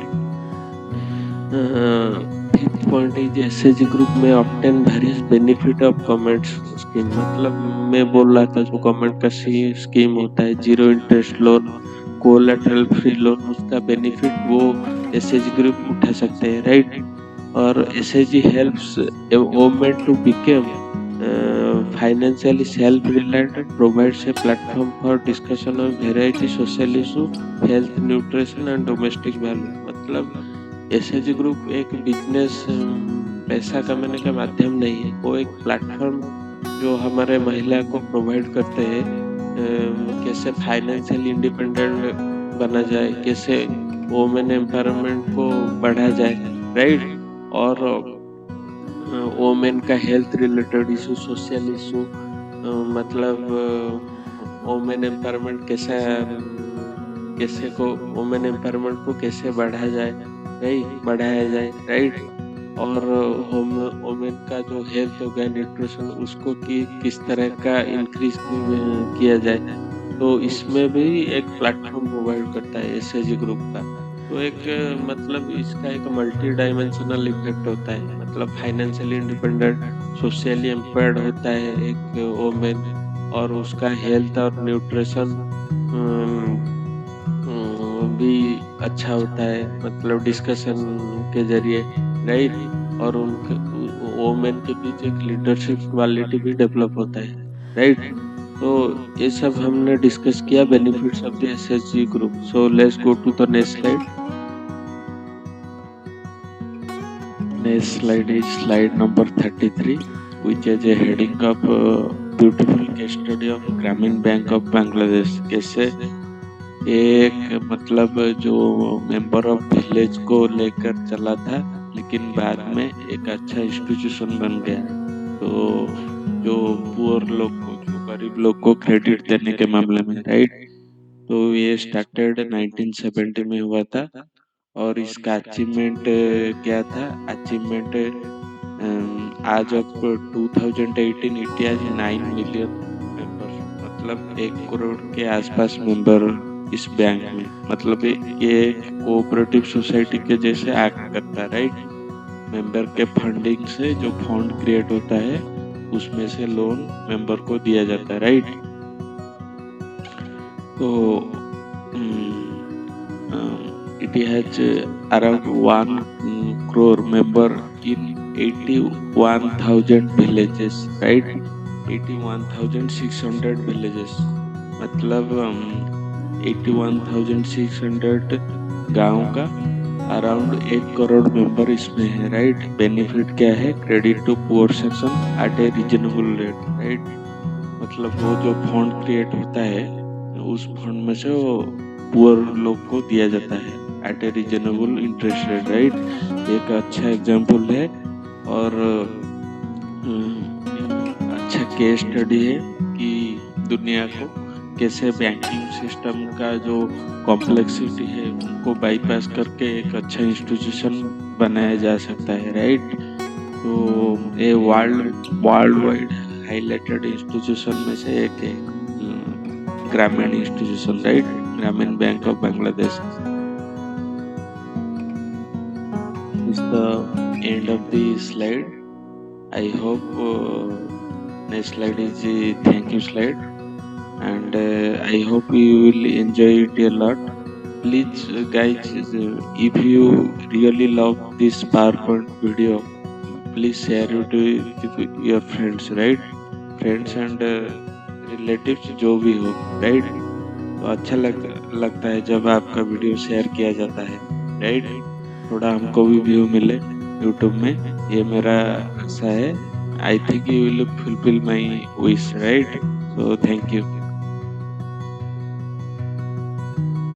D: Fifth point is SHG group में obtain various benefit of government scheme. मतलब मैं बोल रहा था जो गवर्नमेंट का स्कीम होता है, zero interest loan, collateral free loan, उसका बेनिफिट वो एसएचजी ग्रुप उठा सकते हैं, राइट। और SHG helps women to become financially self-reliant and provides a platform for discussion of variety social issue, health, nutrition and domestic value। मतलब SHG group एक business पैसा कमाने का माध्यम नहीं है, वो एक प्लेटफॉर्म जो हमारे महिला को प्रोवाइड करते हैं, कैसे फाइनेंशियली इंडिपेंडेंट बना जाए, कैसे वुमेन एम्पावरमेंट को बढ़ा जाए, राइट। और वोमेन का health related issue, social issue, मतलब वोमेन एम्पावरमेंट कैसे को वोमेन एम्पावरमेंट को कैसे बढ़ाया जाए, राइट। और वोमेन का जो हेल्थ होगा, न्यूट्रिशन, उसको किस तरह का इंक्रीज किया जाए, तो इसमें भी एक प्लेटफॉर्म प्रोवाइड करता है एसएचजी ग्रुप का। तो एक मतलब इसका एक मल्टी डायमेंशनल इफेक्ट होता है, मतलब फाइनेंशियली इंडिपेंडेंट, सोशली एम्पावर्ड होता है एक वोमेन, और उसका हेल्थ और न्यूट्रिशन भी अच्छा होता है, मतलब डिस्कशन के जरिए, राइट। और उनके वोमेन के बीच एक लीडरशिप क्वालिटी भी डेवलप होता है, राइट। तो ये सब हमने डिस्कस किया benefits of the SHG group. So let's go to the next slide. Next slide is slide number 33, which is a heading of beautiful case study of ग्रामीण bank of Bangladesh. कैसे एक मतलब जो मेंबर ऑफ विलेज को लेकर चला था, लेकिन बाद में एक अच्छा इंस्टीट्यूशन बन गया। तो जो पुअर लोग को, जो गरीब लोग को क्रेडिट देने के मामले में, राइट। तो ये स्टार्टेड 1970 में हुआ था, और इसका अचीवमेंट क्या था? अचीवमेंट आज of 2018 it has 9 million member, मतलब 1 करोड़ के आसपास मेंबर इस बैंक में। मतलब ये कोऑपरेटिव सोसाइटी के जैसे एक्ट करता है, राइट। मेंबर के फंडिंग से जो फंड क्रिएट होता है, उसमें से लोन मेंबर को दिया जाता है, राइट। तो it has around 1 crore member in 81,000 villages, right? 81,600 villages, मतलब 81,600 गांव का अराउंड 1 करोड़ मेंबर इसमें है, राइट। बेनिफिट क्या है? Credit to poor section at a reasonable rate, right. मतलब वो जो फंड क्रिएट होता है, उस फंड में से वो पुअर लोग को दिया जाता है at a reasonable interest rate, right. एक अच्छा एग्जाम्पल है और अच्छा केस स्टडी है कि दुनिया को कैसे बैंकिंग सिस्टम का जो कॉम्प्लेक्सिटी है उनको बाईपास करके एक अच्छा इंस्टीट्यूशन बनाया जा सकता है, राइट। तो ये वर्ल्ड वाइड हाईलाइटेड इंस्टीट्यूशन में से एक है ग्रामीण इंस्टीट्यूशन, राइट, ग्रामीण bank of Bangladesh. Is the end of the slide. I hope next slide is thank you slide, and I hope you will enjoy it a lot. Please guys, if you really love this PowerPoint video, please share it with your friends, right? Friends and relatives जो भी हो, right? तो अच्छा लगता है जब आपका video share किया जाता है, राइट। थोड़ा हमको भी व्यू मिले यूट्यूब में, ये मेरा आशा है। आई think you will fulfil my wish, right. So thank you.